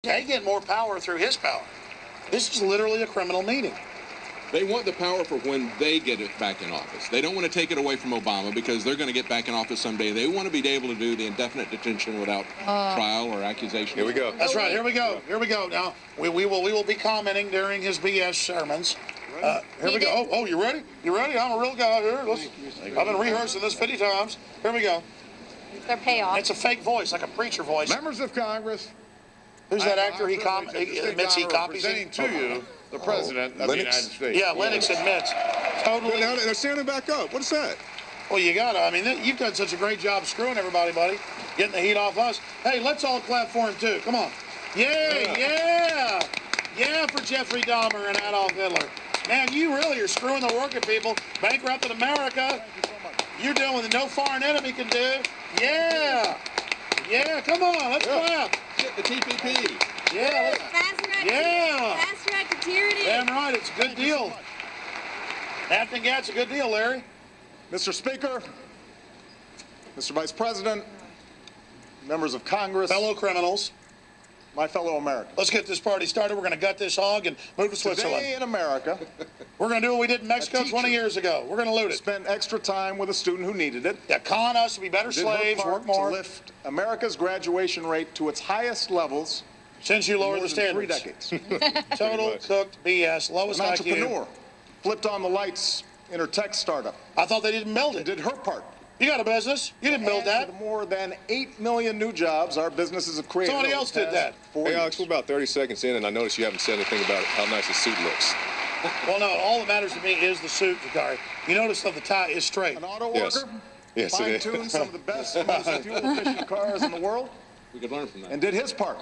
They get more power through his power. This is literally a criminal meeting. They want the power for when they get it back in office. They don't want to take it away from Obama because they're going to get back in office someday. They want to be able to do the indefinite detention without trial or accusation. Here we go. That's right. Here we go. Here we go. Now we will be commenting during his BS sermons. Here we go. Oh, you ready? You ready? I'm a real guy here. I've been rehearsing this 50 times. Here we go. It's their payoff. It's a fake voice, like a preacher voice. Members of Congress. Who's that actor? He admits he copies presenting it. to you the President of the United States. Yeah, Lennox admits. Totally. Now they're standing back up. What is that? Well, you gotta. I mean, you've done such a great job screwing everybody, buddy. Getting the heat off us. Hey, let's all clap for him too. Come on. Yeah for Jeffrey Dahmer and Adolf Hitler. Man, you really are screwing the working people, bankrupted America. You're doing what no foreign enemy can do. Yeah, come on, let's clap. Get the TPP. Yeah, Fast track to tyranny. damn right, it's a good deal. Acting Gat's a good deal, Larry. Mr. Speaker, Mr. Vice President, members of Congress, Fellow criminals. my fellow Americans. Let's get this party started. We're going to gut this hog and move to Switzerland. Today in America, We're going to do what we did in Mexico 20 years ago. We're going to loot it. spent extra time with a student who needed it. Yeah, con us to be better Did her slaves, part work more. to lift America's graduation rate to its highest levels Since you in lowered more the than 3 decades. decades. Total cooked BS. Lowest An IQ. entrepreneur flipped on the lights in her tech startup I thought they didn't build and it. did her part. You got a business. You didn't build And that. to the more than 8 million new jobs our businesses have created. Somebody over else the did past that. 4 Hey, years. Alex, we're about 30 seconds in, and I noticed you haven't said anything about how nice the suit looks. Well, no, all that matters to me is the suit, Jakari. You notice that the tie is straight. An auto Yes. worker Yes, it is. fine-tuned some of the best, most fuel-efficient cars in the world We could learn from that. and did his part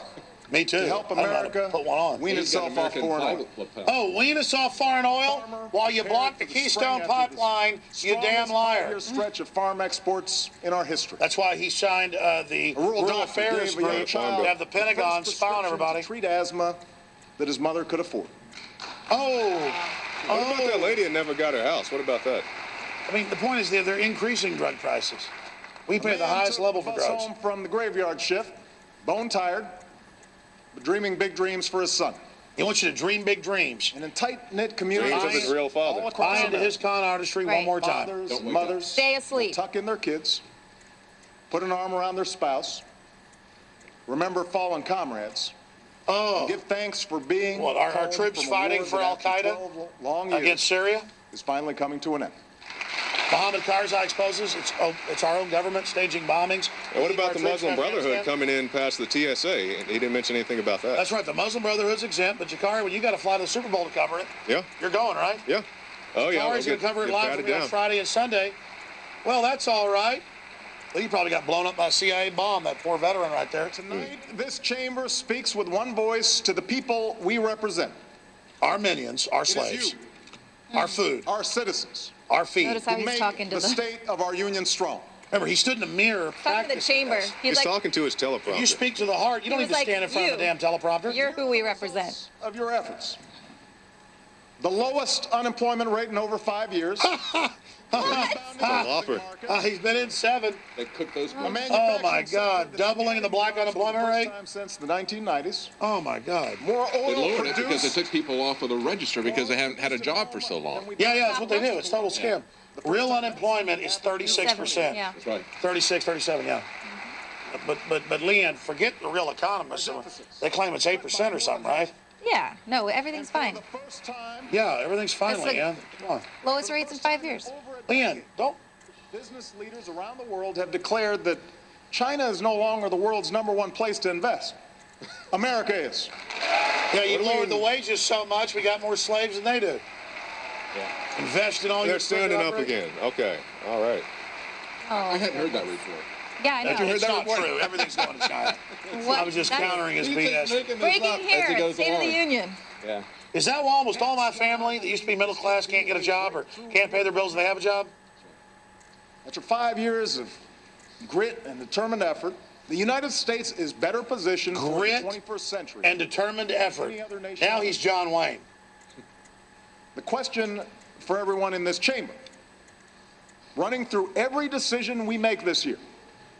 Me too. to help I don't know how to America put one on. wean He's got itself off American foreign oil. private lapel. Oh, wean us off foreign oil while you block the Keystone Pipeline, you damn liar. Strongest 5-year stretch of farm exports in our history. That's why he signed the rural Rural doctor Affairs gave a young Group child to have the Pentagon first spy on prescription everybody. to treat asthma that his mother could afford. What about that lady that never got her house? What about that? I mean, the point is they're increasing drug prices. We pay the Man highest took level the for bus drugs. home from the graveyard shift, bone tired, but dreaming big dreams for his son. He wants you to dream big dreams. And in tight-knit communities, Dreams of his real father. all across Buy into his con artistry one Right. more time. fathers Don't and wake mothers Stay asleep. tuck in their kids, put an arm around their spouse, remember fallen comrades, Oh, give thanks for being what, our home troops from a war fighting for that after Al-Qaeda 12 long years against Syria? is finally coming to an end. Mohammed Karzai exposes it's our own government staging bombings. And what Keep our about the troops in Muslim Brotherhood Afghanistan? coming in past the TSA? He didn't mention anything about that. That's right. The Muslim Brotherhood's exempt, but Jakari, when you got to fly to the Super Bowl to cover it, Yeah, you're going, right? yeah. Oh, yeah. Jakari's going to cover it live for me on Friday and Sunday. Well, that's all right. Well, you probably got blown up by a CIA bomb, that poor veteran right there. Tonight, this chamber speaks with one voice to the people we represent. Our minions, our It is slaves, you, our food, our citizens, our feet. Notice how who he's make talking to the the state of our union strong. Remember, he stood in the mirror. talking to the practicing chamber. this. He's He's like, talking to his teleprompter. You speak to the heart. You don't He need was to like, stand in front of the "You, damn teleprompter. you're who we represent. Of your efforts. The lowest unemployment rate in over 5 years. offer. He's been in 7. They cook those. A Oh, manufacturing my sector God. that's Doubling the black engaged for unemployment the first rate? time since the 1990s. Oh, my God. More They oil lowered it because they produced. took people off of the register because they haven't had a job for so long. Yeah, that's what they do. It's a total scam. Real unemployment is 36%. Yeah. That's right. 36, 37, yeah. But Leanne, forget the real economists. They claim it's 8% or something, right? Yeah. No, everything's fine. For the first time, Yeah, everything's fine, That's like- Leanne. Come on. Lowest rates in 5 years. over a Leanne, decade, don't. business leaders around the world have declared that China is no longer the world's #1 place to invest. America is. Yeah, you What do lowered the we- wages so much, we got more slaves than they do. Invest in all your They're standing up equipment again. Okay. All right. I Oh. hadn't heard that report. Yeah, I know. operation. It's that not report? true. Everything's going to China. What- I was just that is countering his He's BS. just making this Breaking up as here he at goes State of the along. Union. Yeah. Is that why almost all my family that used to be middle class can't get a job or can't pay their bills if they have a job? After 5 years of grit and determined effort, the United States is better positioned for the Grit 21st century. And determined effort. Now he's John Wayne. The question for everyone in this chamber, running through every decision we make this year,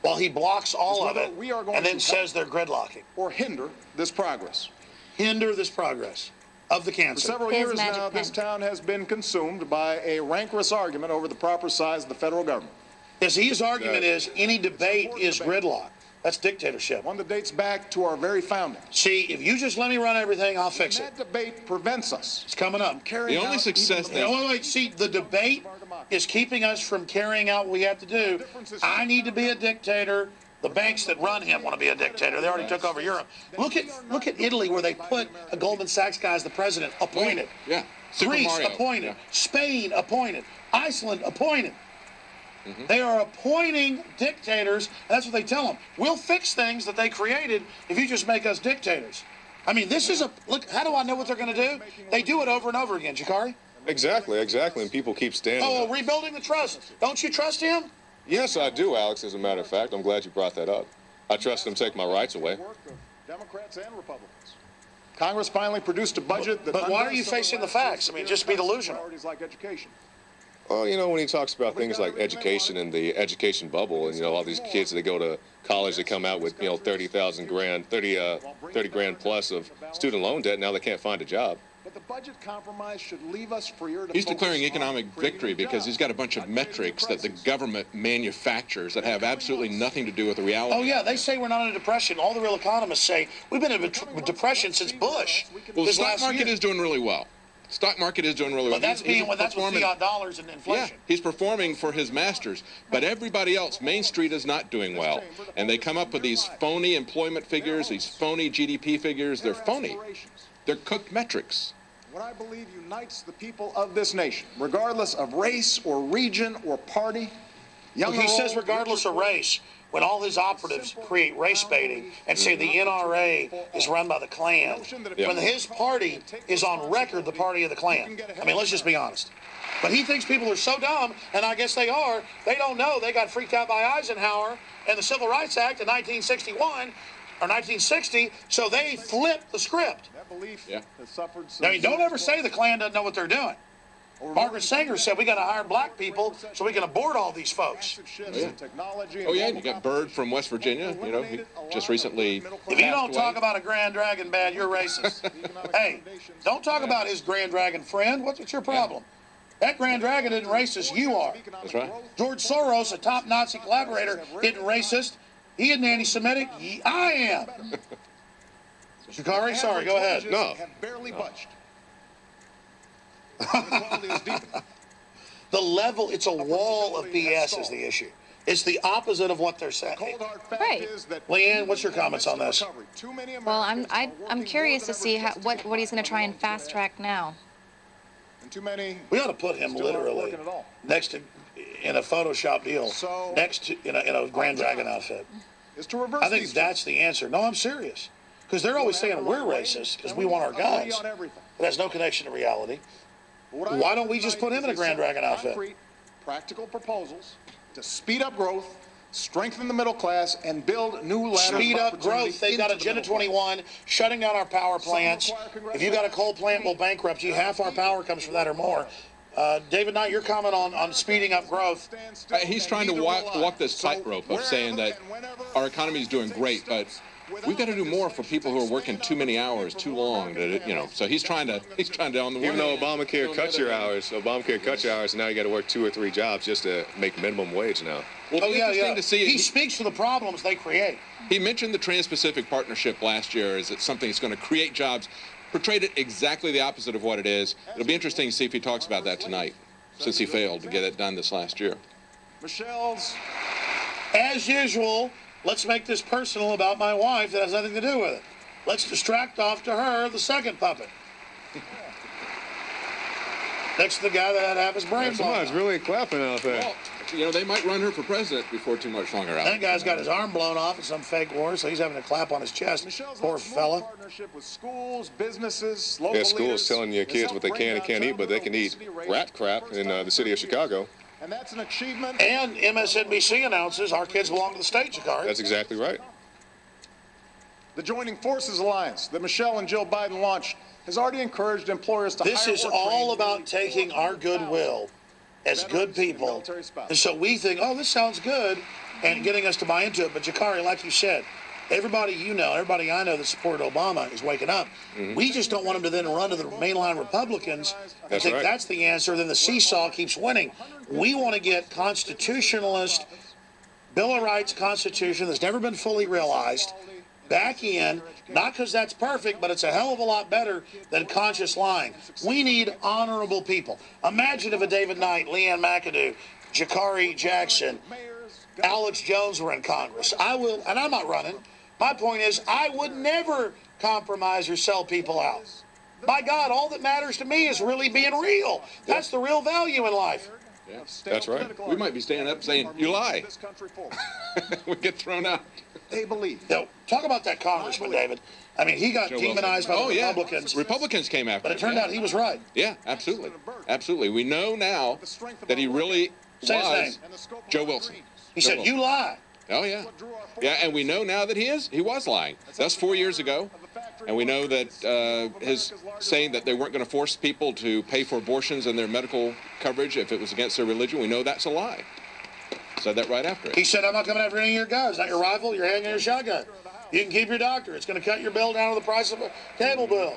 while he blocks all of whether it we are going and then to says they're gridlocking. or hinder this progress. Hinder this progress of the For cancer. several His years magic now, this pen. town has been consumed by a rancorous argument over the proper size of the federal government. Yes, his argument is any debate important is debate. gridlock. That's dictatorship. One that dates back to our very founding. See, if you just let me run everything, I'll fix And it. that debate prevents us It's coming up. from carrying The only out success even the that- Wait, see, the debate is keeping us from carrying out what we have to do. I need to be a dictator. The banks that run him want to be a dictator. They already took over Europe. Look at Italy, where they put a Goldman Sachs guy as the president, appointed. Yeah. Super Greece Mario. appointed. Yeah. Spain appointed. Iceland appointed. They are appointing dictators, and that's what they tell them. We'll fix things that they created if you just make us dictators. I mean, this is look, how do I know what they're going to do? They do it over and over again, Jakari. Exactly. And people keep standing Oh, up. rebuilding the trust. Don't you trust him? Yes, I do, Alex, as a matter of fact. I'm glad you brought that up. I trust him to take my rights away. work of Democrats and Republicans. Congress finally produced a budget that But why are you undoes some of facing the last facts? year's I mean, just be severe delusional. priorities like education. Well, when he talks about things like education and the education bubble, and all these kids that go to college that come out with 30,000 grand, 30 grand plus of student loan debt, now they can't find a job. But the budget compromise should leave us freer to He's focus declaring on economic creating victory because he's jobs. got a bunch of metrics that the government manufactures that have absolutely nothing to do with the reality. Oh, yeah, they say we're not in a depression. All the real economists say we've been in a depression since Bush. Well, the this stock last market year. is doing really well. Stock market is doing really well. But that's He's that's with performing- fiat dollars and Yeah, inflation. he's performing for his masters, but everybody else, Main Street is not doing well. And they come up with these phony employment figures, these phony GDP figures. They're phony. They're cooked metrics. What I believe unites the people of this nation, regardless of race or region or party. Young He or says old, regardless of race, when all his operatives create race baiting and say the NRA is run by the Klan, when his party is on record the party of the Klan. I mean, let's just be honest. But he thinks people are so dumb, and I guess they are, they don't know they got freaked out by Eisenhower and the Civil Rights Act in 1961 or 1960, so they flipped the script. That belief Yeah. has suffered I mean, don't ever say the Klan doesn't know what they're doing. Margaret Sanger said we got to hire black people so we can abort all these folks. Oh, yeah, and you got Bird from West Virginia, he just recently If you don't talk about a Grand Dragon bad, you're racist. Hey, don't talk about his Grand Dragon friend. What's your problem? That Grand Dragon isn't racist. You are. That's right. George Soros, a top Nazi collaborator, isn't racist. He isn't anti-Semitic. I am. Shikari, sorry, go ahead. No. Have barely budged. Inequality is deepening. The level, it's a wall of BS is the issue. It's the opposite of what they're saying. Cold hard fact Right. is that Leanne, what's your comments on this? Too many Well, I'm Americans are working curious more to than see ever just what he's keep going to try and up fast with track now. And too many We ought to put him still aren't literally working at all. next to, in a Photoshop deal, So- next to, in a Grand Dragon outfit. is to reverse I think these that's the answer. No, I'm serious. Because they're always saying we're racist because we want our guns. on everything. It has no connection to reality. What I Why have don't we just put him in a is Grand set Dragon outfit? concrete, practical proposals to speed up growth, strengthen the middle class, and build new ladders Speed of up opportunity growth. They've got into the Agenda middle class. 21, shutting down our power plants. require If you got a coal plant, we'll bankrupt you. Half our power comes from that or more. David Knight, your comment on speeding up growth. Stand still He's and trying to neither walk will I. this So tightrope of saying that wherever and whenever our economy is doing great, but we've got to do more for people who are working too many hours, too long. So he's trying to on the Even one though hand, Obamacare on the cuts other your hand- hours, and now you got to work 2 or 3 jobs just to make minimum wage now. Well, Oh, it's yeah, interesting yeah. to see. He speaks to the problems they create. He mentioned the Trans-Pacific Partnership last year as it's something that's going to create jobs. Portrayed it exactly the opposite of what it is. It'll be interesting to see if he talks about that tonight, since he failed to get it done this last year. Michelle's As usual, let's make this personal about my wife that has nothing to do with it. Let's distract off to her, the second puppet. Next to the guy that had half his brain blown Somebody's out. really clapping out there. Well, they might run her for president before too much longer out. That guy's got his arm blown off in some fake war, so he's having a clap on his chest. Michelle's Poor a smooth fella. partnership with schools, businesses, local Yeah, schools leaders telling your has kids helped what they bring can and down can't eat, but they childhood can eat obesity rates rat for crap first in time the city of 30 years. Chicago. And that's an achievement. And MSNBC announces our kids belong to the state, Jakari. That's exactly right. The Joining Forces Alliance that Michelle and Jill Biden launched has already encouraged employers to This hire is or all train about nearly taking our 400,000 goodwill as good veterans and people. military spouses. And so we think, oh, this sounds good. and getting us to buy into it. But Jakari, like you said, everybody you know, everybody I know that supported Obama is waking up. We just don't want them to then run to the mainline Republicans and That's think right. that's the answer. Then the seesaw keeps winning. We want to get constitutionalist, Bill of Rights Constitution that's never been fully realized back in, not because that's perfect, but it's a hell of a lot better than conscious lying. We need honorable people. Imagine if a David Knight, Leanne McAdoo, Jakari Jackson, Alex Jones were in Congress. I will, and I'm not running. My point is, I would never compromise or sell people out. My God, all that matters to me is really being real. That's the real value in life. Yeah. That's right. We might be standing up saying, "You lie." We get thrown out. They believe. You know, talk about that congressman, David. I mean, he got Joe Wilson. demonized by the Republicans, Republicans came after but him. it turned out he was right. Yeah, absolutely. Absolutely. We know now that he really Say his was name. Joe Wilson. He Joe said, Wilson. "You lie." Oh, yeah. Yeah, and we know now that he was lying. That's 4 years ago. And we know that his saying that they weren't going to force people to pay for abortions and their medical coverage if it was against their religion, we know that's a lie. Said that right after it. He said, "I'm not coming after any of your guns. Not your rifle, your handgun, your shotgun. You can keep your doctor. It's going to cut your bill down to the price of a cable bill.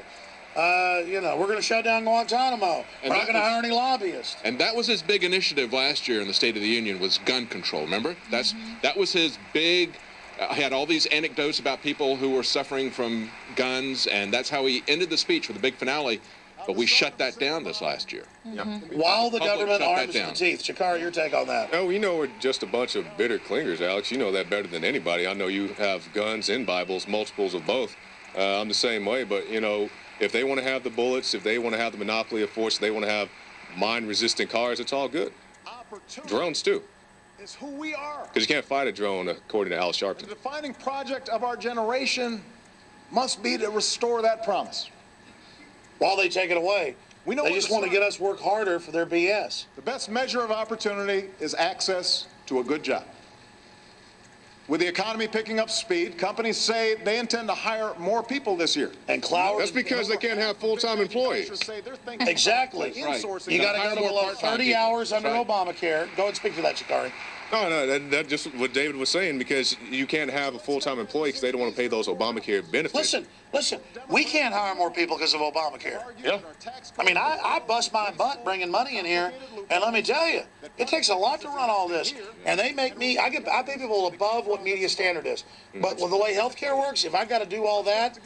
You know, we're going to shut down Guantanamo. And We're not that going to was- hire any lobbyists." And that was his big initiative last year in the State of the Union was gun control. Remember? That was his big. He had all these anecdotes about people who were suffering from guns, and that's how he ended the speech with a big finale. But we shut that down this last year. While the Public government shut that arms the down. teeth. Jakari, your take on that? No, you know we're just a bunch of bitter clingers, Alex. You know that better than anybody. I know you have guns and Bibles, multiples of both. I'm the same way, but, you know, if they want to have the bullets, if they want to have the monopoly of force, if they want to have mine-resistant cars, it's all good. Drones, too. Is who we are. Because you can't fight a drone, according to Al The Sharpton. defining project of our generation must be to restore that promise. While they take it away, We know they what just the want to sign- get us work harder for their BS. The best measure of opportunity is access to a good job. With the economy picking up speed, companies say they intend to hire more people this year. And Cloward, That's because they can't have full-time employees. exactly. Insourcing. You got to Hire go to more below part-time 30 people. hours under That's right. Obamacare. Go and speak to that, Jakari. No, that just what David was saying, because you can't have a full-time employee because they don't want to pay those Obamacare benefits. Listen. We can't hire more people because of Obamacare. Yeah. I mean, I bust my butt bringing money in here, and let me tell you, it takes a lot to run all this. And they make me, I pay people above what media standard is. But with the way healthcare works, if I got to do all that,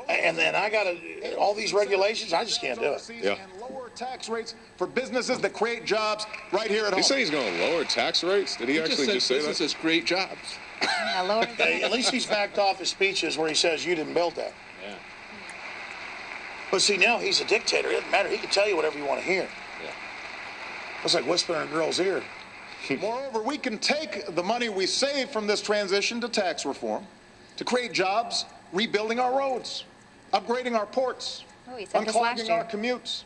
and then I got to, all these regulations, I just can't do it. Yeah. And lower tax rates for businesses that create jobs right here at home. He say he's going to lower tax rates? Did he actually just say that? businesses create jobs. Yeah, lower Okay, at least he's backed off his speeches where he says you didn't build that. Yeah. But see, now he's a dictator. It doesn't matter. He can tell you whatever you want to hear. Yeah. It's like whispering in a girl's ear. Moreover, we can take the money we save from this transition to tax reform to create jobs, rebuilding our roads, upgrading our ports, Oh, he said this last unclogging our year. commutes.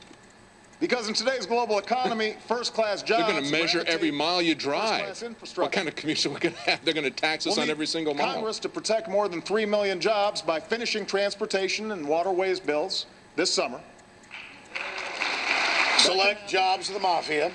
Because in today's global economy, first-class jobs... They're going to measure every mile you drive. first-class infrastructure. What kind of commutes are we going to have? They're going to tax us We'll on need every single mile. Congress to protect more than 3 million jobs by finishing transportation and waterways bills this summer. Select jobs of the mafia.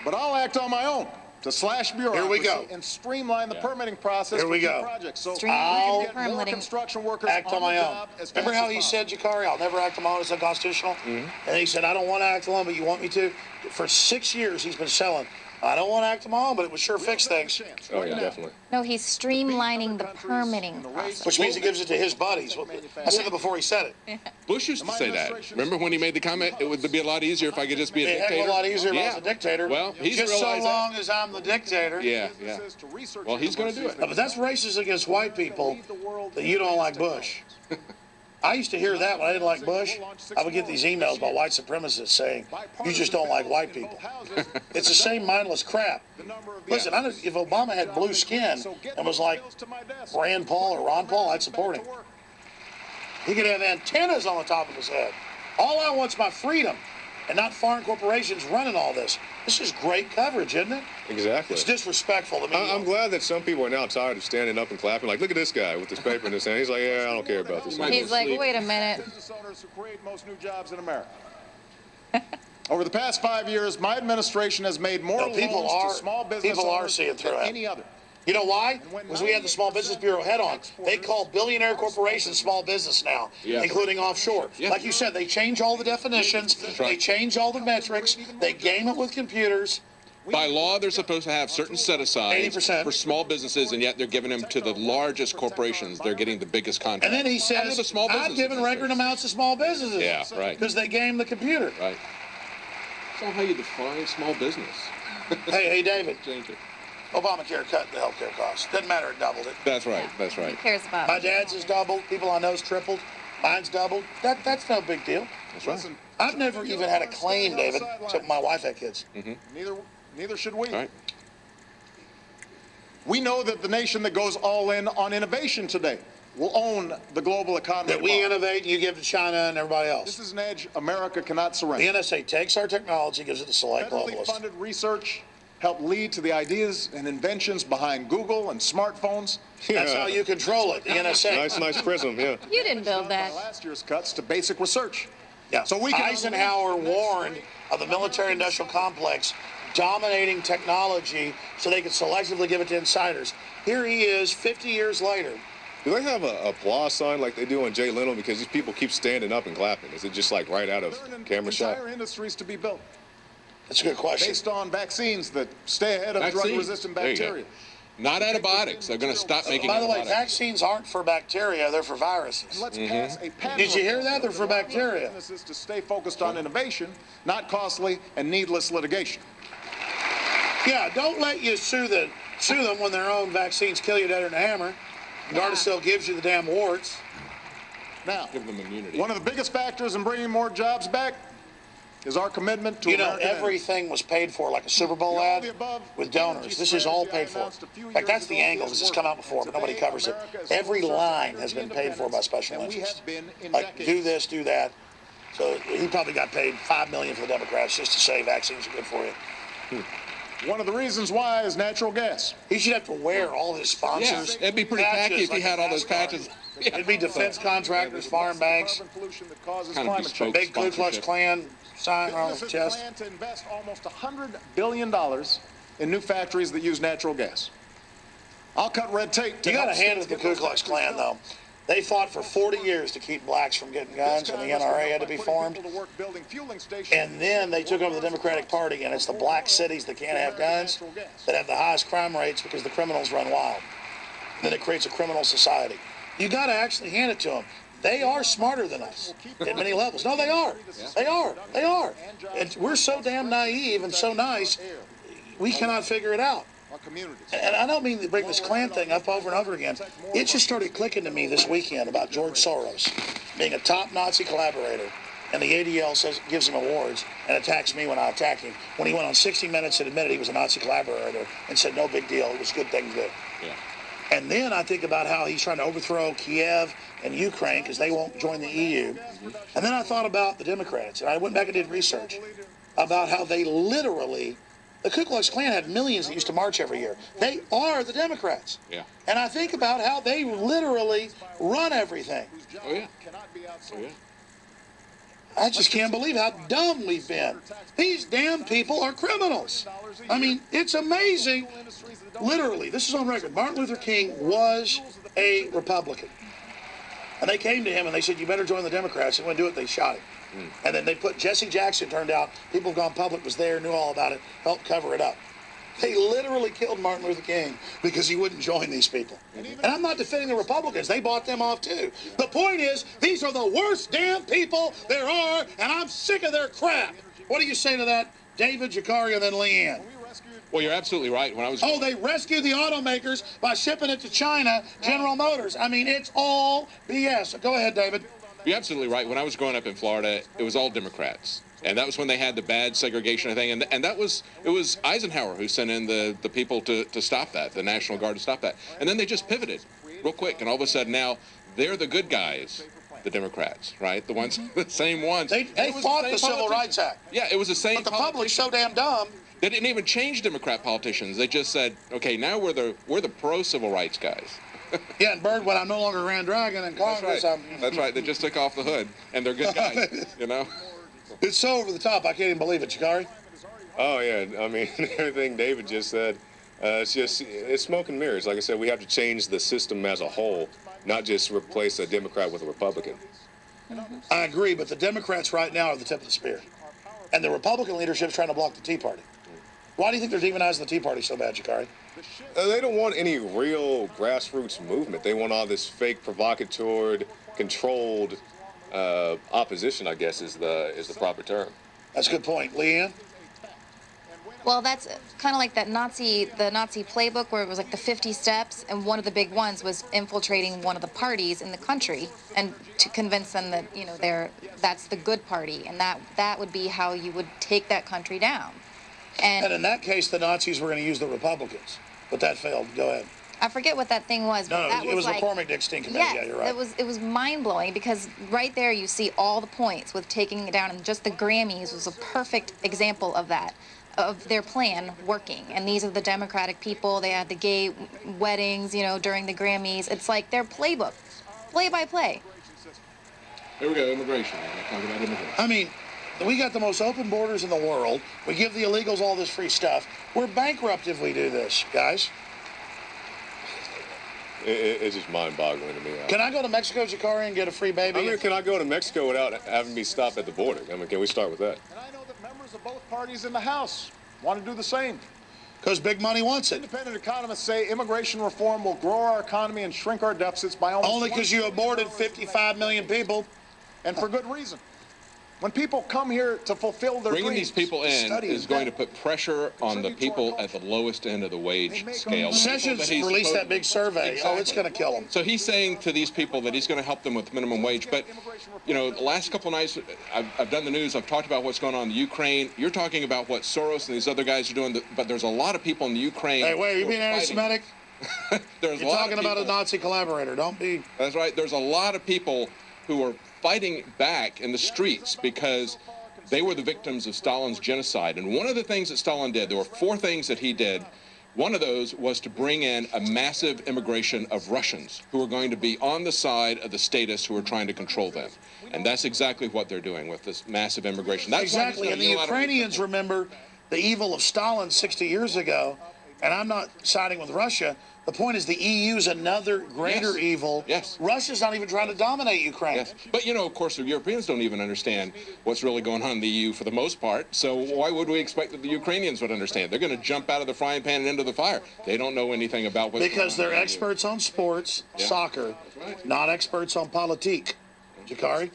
But I'll act on my own to slash bureaucracy Here we go. and streamline the permitting process Here we for key go. projects so we Streamline can get more permitting. construction workers Act on the my own. job as Remember fast how as he possible. said, Jakari, I'll never act on my own. It's unconstitutional? And he said, I don't want to act alone, but you want me to? For 6 years, he's been selling, I don't want to act on my own, but it would sure fix things. Oh, yeah, definitely. No, he's streamlining the permitting process. Which means he gives it to his buddies. I said it before he said it. Bush used to say that. Remember when he made the comment, it would be a lot easier if I could just be a It'd be a heck dictator? of a lot easier if I was Yeah. a dictator. Well, he's just so realized long as I'm the dictator. that. Yeah, yeah. Well, he's going to do it. But that's racist against white people that you don't like Bush. I used to hear that when I didn't like Bush. I would get these emails about white supremacists saying, you just don't like white people. It's the same mindless crap. Listen, if Obama had blue skin and was like Rand Paul or Ron Paul, I'd support him. He could have antennas on the top of his head. All I want's my freedom and not foreign corporations running all this. This is great coverage, isn't it? Exactly. It's disrespectful to me. I'm glad that some people are now tired of standing up and clapping. Like, look at this guy with this paper in his hand. He's like, yeah, I don't care about this. Might He's like, sleep. wait a minute. Business owners who create most new jobs in America. Over the past 5 years, my administration has made more loans to small business owners seeing through than it. any other. You know why? Because we had the Small Business Bureau head on. They call billionaire corporations small business now, including offshore. Yeah. Like you said, they change all the definitions. They change all the metrics. They game it with computers. By law, they're supposed to have certain set-asides 80%. for small businesses, and yet they're giving them to the largest corporations. They're getting the biggest contracts. And then he And they're says, the small I've businesses given these record days. amounts to small businesses. Yeah, right. Because they game the computer. Right. So how you define small business? Hey, David, Change it. Obamacare cut the health care costs. Doesn't matter, it doubled it. That's right. That's right. Who cares about My dad's has doubled. People I know's tripled. Mine's doubled. That's no big deal. That's right. Listen, I've never even had a claim, David, except my wife had kids. neither should we. All right. We know that the nation that goes all in on innovation today will own the global economy. That we tomorrow. innovate and you give to China and everybody else. This is an edge America cannot The surrender. NSA takes our technology, gives it to select Federally globalists. funded research helped lead to the ideas and inventions behind Google and smartphones. That's how you control it, the NSA. Nice prism, yeah. You didn't build that. Last year's cuts to basic research. Yeah. So we can Eisenhower warned of the military-industrial complex dominating technology so they could selectively give it to insiders. Here he is 50 years later. Do they have a applause sign like they do on Jay Leno? Because these people keep standing up and clapping. Is it just like right out of camera shot? Entire industries to be built That's a good question. based on vaccines that stay ahead of Vaccines. drug-resistant There you go. bacteria. Not antibiotics. They're going to stop making By the way, antibiotics. vaccines aren't for bacteria, they're for viruses. Let's pass a patent Did you hear reform that? They're for that allows bacteria. businesses to stay focused on innovation, not costly and needless litigation. Yeah, don't let you sue them when their own vaccines kill you deader than a hammer. Gardasil gives you the damn warts. Now, Give them immunity. one of the biggest factors in bringing more jobs back is our commitment to You know, American energy. everything was paid for, like a Super Bowl All ad the above, with donors. This is all paid for. In fact, that's the angle, because it's come out before, but nobody covers it. Every line has been paid for by special And we interests. have been in Like, decades. do this, do that. So he probably got paid $5 million for the Democrats just to say vaccines are good for you. One of the reasons why is natural gas. He should have to wear all his sponsors. Yeah, it'd be pretty tacky if he like had a all those NASCAR. patches. Yeah. It'd be defense contractors, farm banks, Carbon pollution that causes Kind of climate bespoke change. big Ku Klux sponsorship. Klan sign on his Businesses chest. plan to invest almost $100 billion in new factories that use natural gas. I'll cut red tape to You got to help hand it states to the get Ku those Klux factories Klan, built. though. They fought for 40 years to keep blacks from getting guns, and the NRA had to be formed. And then they took over the Democratic Party, and it's the black cities that can't have guns that have the highest crime rates because the criminals run wild. And then it creates a criminal society. You got to actually hand it to them. They are smarter than us at many levels. No, they are. They are. They are. And we're so damn naive and so nice, we cannot figure it out. Our communities. And I don't mean to bring this Klan thing up over and over again. It just started clicking to me this weekend about George Soros being a top Nazi collaborator. And the ADL gives him awards and attacks me when I attack him. When he went on 60 Minutes and admitted he was a Nazi collaborator and said no big deal, it was a good thing to do. Yeah. And then I think about how he's trying to overthrow Kiev and Ukraine because they won't join the EU. And then I thought about the Democrats, and I went back and did research about how they literally, the Ku Klux Klan had millions that used to march every year. They are the Democrats. Yeah. And I think about how they literally run everything. Oh, yeah. Cannot be outsourced. Oh, yeah. I just can't believe how dumb we've been. These damn people are criminals. I mean, it's amazing. Literally, this is on record. Martin Luther King was a Republican. And they came to him and they said, you better join the Democrats. And when they do it, they shot him. And then they put Jesse Jackson, turned out, people have gone public, was there, knew all about it, helped cover it up. They literally killed Martin Luther King because he wouldn't join these people. And I'm not defending the Republicans. They bought them off too. The point is, these are the worst damn people there are, and I'm sick of their crap. What do you say to that, David, Jakari, and then Leanne? Well, you're absolutely right. When I was Oh, they rescued the automakers by shipping it to China, General Motors. I mean, it's all BS. Go ahead, David. You're absolutely right. When I was growing up in Florida, it was all Democrats. And that was when they had the bad segregation thing. And it was Eisenhower who sent in the people to stop that, the National Guard to stop that. And then they just pivoted real quick. And all of a sudden now they're the good guys, the Democrats, right? The ones, the same ones. They It was fought same the Civil Rights politicians. Act. Yeah, it was the same. But the public's so damn dumb. They didn't even change Democrat politicians. They just said, okay, now we're the pro-civil rights guys. Yeah, and Bird, when I'm no longer Grand Dragon in Congress, That's right. That's right. They just took off the hood, and they're good guys, you know? It's so over the top, I can't even believe it, Chikari. Oh, yeah. I mean, everything David just said, it's smoke and mirrors. Like I said, we have to change the system as a whole, not just replace a Democrat with a Republican. I agree, but the Democrats right now are the tip of the spear. And the Republican leadership is trying to block the Tea Party. Why do you think they're demonizing the Tea Party so bad, Chikari? They don't want any real grassroots movement. They want all this fake, provocateur, controlled opposition, I guess, is the proper term. That's a good point. Leanne? Well, that's kind of like the Nazi playbook where it was like the 50 steps, and one of the big ones was infiltrating one of the parties in the country and to convince them that, you know, that's the good party, and that would be how you would take that country down. And in that case, the Nazis were going to use the Republicans, but that failed. Go ahead. I forget what that thing was. But No, it was like, the McCormick-Dickstein Committee. Yes, Yeah, you're right. it was mind-blowing because right there you see all the points with taking it down, and just the Grammys was a perfect example of that, of their plan working. And these are the Democratic people. They had the gay weddings, you know, during the Grammys. It's like their playbook, play by play. Here we go, immigration. We're talking about immigration. I mean, we got the most open borders in the world. We give the illegals all this free stuff. We're bankrupt if we do this, guys. It's just mind-boggling to me. Can I go to Mexico, Chikari, and get a free baby? I mean, can I go to Mexico without having me stop at the border? I mean, can we start with that? And I know that members of both parties in the House want to do the same. Because big money wants it. Independent economists say immigration reform will grow our economy and shrink our deficits by almost Only because you aborted 55 million people. And for good reason. When people come here to fulfill their Bringing dreams, these people in study is going to that- put pressure on the people at the lowest end of the wage scale. Sessions released that big survey. Oh, it's going to kill them. So he's saying to these people that he's going to help them with minimum wage. But, you know, the last couple of nights, I've done the news. I've talked about what's going on in the Ukraine. You're talking about what Soros and these other guys are doing. But there's a lot of people in the Ukraine. Hey, wait, are you who being fighting. anti-Semitic? There's You're a lot talking of about a people- Nazi collaborator. Don't be. That's right. There's a lot of people who are fighting back in the streets because they were the victims of Stalin's genocide. And one of the things that Stalin did, there were 4 things that he did. One of those was to bring in a massive immigration of Russians who are going to be on the side of the statists who are trying to control them. And that's exactly what they're doing with this massive immigration. That's why Exactly. there's And no the unilateral- Ukrainians remember the evil of Stalin 60 years ago. And I'm not siding with Russia. The point is the EU's another greater Yes. evil. Yes. Russia's not even trying to dominate Ukraine. Yes. But, you know, of course, the Europeans don't even understand what's really going on in the EU for the most part. So why would we expect that the Ukrainians would understand? They're going to jump out of the frying pan and into the fire. They don't know anything about what's Because going on they're in the EU. experts on sports, Yeah. soccer, not experts on politique. Jakari?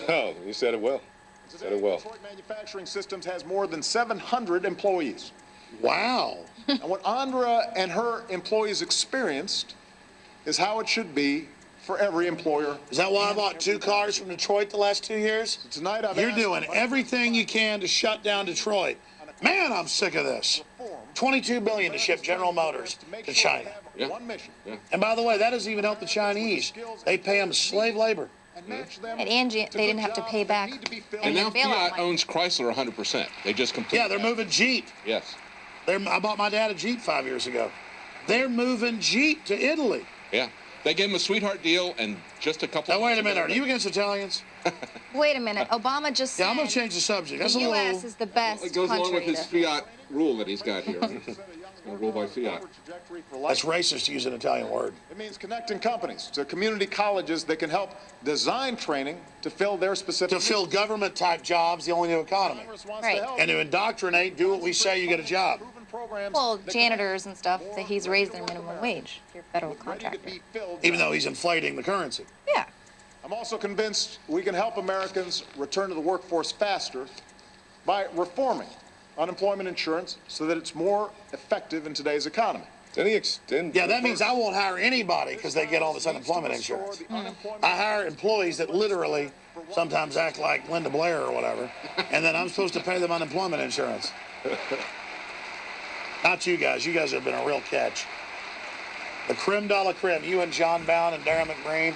Oh, you said it well. Said it well. Detroit Manufacturing Systems has more than 700 employees. Wow. And what Andra and her employees experienced is how it should be for every employer. Is that why I bought 2 cars from Detroit the last 2 years? Tonight I've You're asked doing my- everything you can to shut down Detroit. Man, I'm sick of this. $22 billion to ship General Motors to China. Yeah. One mission. And by the way, that doesn't even help the Chinese. They pay them slave labor. And match them And Angie, to they the didn't have to jobs pay that back. need to be filled. And their now bailout Fiat money. owns Chrysler 100%. They just completely. Yeah, they're moving Jeep. Yes. I bought my dad a Jeep 5 years ago. They're moving Jeep to Italy. Yeah. They gave him a sweetheart deal and just a couple. Now, wait a minute. Are you against Italians? Wait a minute. Obama just Yeah, I'm going said to change the subject. That's the a little. U.S. is the best It goes along with country his to... Fiat rule that he's got here. Rule by Fiat. That's racist to use an Italian word. It means connecting companies to community colleges that can help design training to fill their specific To fill government type jobs, the only new economy. Congress wants Right. to help. And to indoctrinate, do what we say, you get a job. Proven programs Well, that can janitors and stuff, more that he's raised their minimum wage if you're a federal ready to contractor. be filled. Even though he's inflating the currency. Yeah. I'm also convinced we can help Americans return to the workforce faster by reforming unemployment insurance so that it's more effective in today's economy. Didn't he extend? Yeah, that means I won't hire anybody because they get all this unemployment insurance. I hire employees that literally sometimes act like Linda Blair or whatever, and then I'm supposed to pay them unemployment insurance. Not you guys. You guys have been a real catch. The creme de la creme. You and John Bound and Darren McGreen.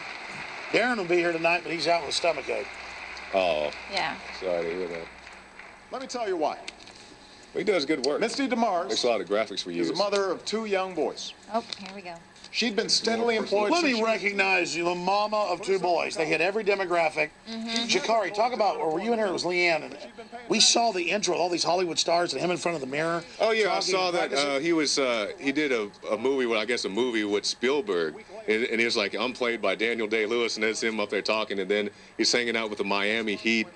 Darren will be here tonight, but he's out with a stomachache. Oh, Yeah. sorry to hear that. Let me tell you why. He does good work. Misty DeMars Makes a lot of graphics for you. is a mother of 2 young boys. Oh, here we go. She'd been steadily employed. Let since me she was- recognize you, the mama of two boys. They hit every demographic. Jakari, talk about, or were you in here? It was Leanne. And we saw the intro, all these Hollywood stars and him in front of the mirror. Oh yeah, I talking saw and that. practicing. He did a movie, well, I guess a movie with Spielberg, and he was like, I'm played by Daniel Day-Lewis, and that's him up there talking, and then he's hanging out with the Miami Heat.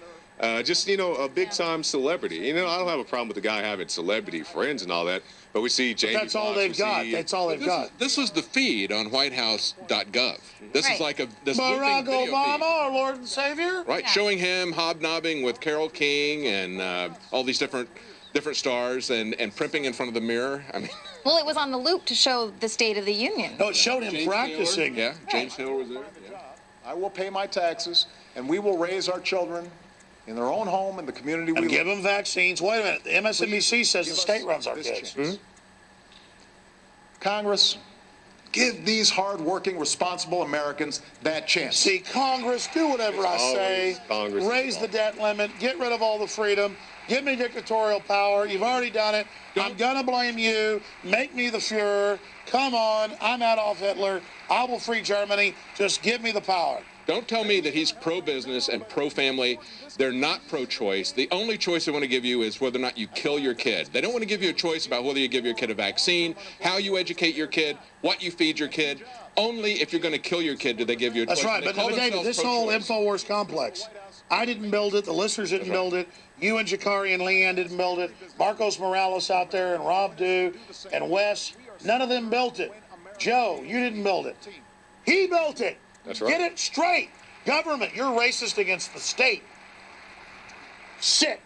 Just, a big-time celebrity. I don't have a problem with the guy having celebrity friends and all that, but we see Jamie That's all Foxx, they've we got. see- That's all they've got. This is the feed on WhiteHouse.gov. This Right. is like this Barack looping video Obama, feed. our Lord and Savior. Right, Yeah. showing him hobnobbing with Carole King and all these different stars and primping in front of the mirror. I mean, Well, it was on the loop to show the State of the Union. No, it showed him James practicing. Taylor, yeah, James Taylor was there. Yeah. I will pay my taxes, and we will raise our children in their own home in the community we And give live. them vaccines. Wait a minute. The MSNBC says the Give us state runs our this kids. chance. Congress, give these hardworking, responsible Americans that chance. See, Congress, do whatever I say. Always Congress. Raise the debt limit. Get rid of all the freedom. Give me dictatorial power. You've already done it. I'm going to blame you. Make me the Fuhrer. Come on. I'm Adolf Hitler. I will free Germany. Just give me the power. Don't tell me that he's pro-business and pro-family. They're not pro-choice. The only choice they want to give you is whether or not you kill your kid. They don't want to give you a choice about whether you give your kid a vaccine, how you educate your kid, what you feed your kid. Only if you're going to kill your kid do they give you a choice. That's right. They But call David, themselves this whole pro-choice. InfoWars complex, I didn't build it. The listeners didn't build it. You and Jakari and Leanne didn't build it. Marcos Morales out there and Rob Dew and Wes, none of them built it. Joe, you didn't build it. He built it. That's right. Get it straight. Government, you're racist against the state. Sick.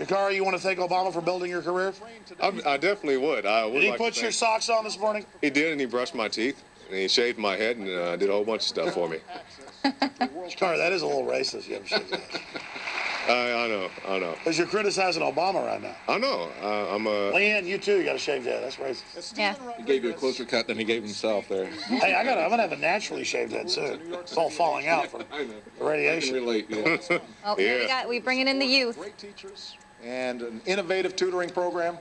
Jakari, you want to thank Obama for building your career? I definitely would. I would Did he like to put your thank- socks on this morning? He did, and he brushed my teeth, and he shaved my head, and did a whole bunch of stuff for me. Jakari, that is a little racist. You haven't shaved that. I know. Because you're criticizing Obama right now. I know. I'm a. Leanne, you too. You got to shave that. That's racist. Yeah. He gave you a closer cut than he gave himself there. Hey, I'm gonna have a naturally shaved head soon. It's all falling out from I know. the I can radiation. relate, yeah. Oh, Yeah. we bringing in the youth. Great teachers and an innovative tutoring program.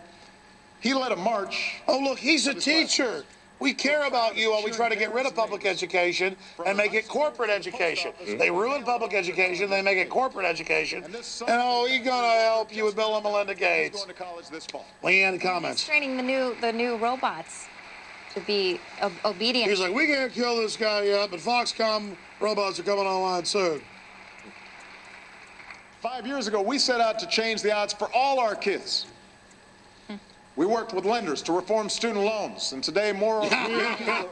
He led a march. Oh, look, he's a teacher. We care about you while we try to get rid of public education and make it corporate education. They ruin public education, they make it corporate education. And oh, he's gonna help you with Bill and Melinda He's Gates. going to college this fall. Leanne, He's comments. training the new robots to be obedient. He's like, we can't kill this guy yet, but Foxconn robots are coming online soon. 5 years ago, we set out to change the odds for all our kids. We worked with lenders to reform student loans, and today more. Yeah.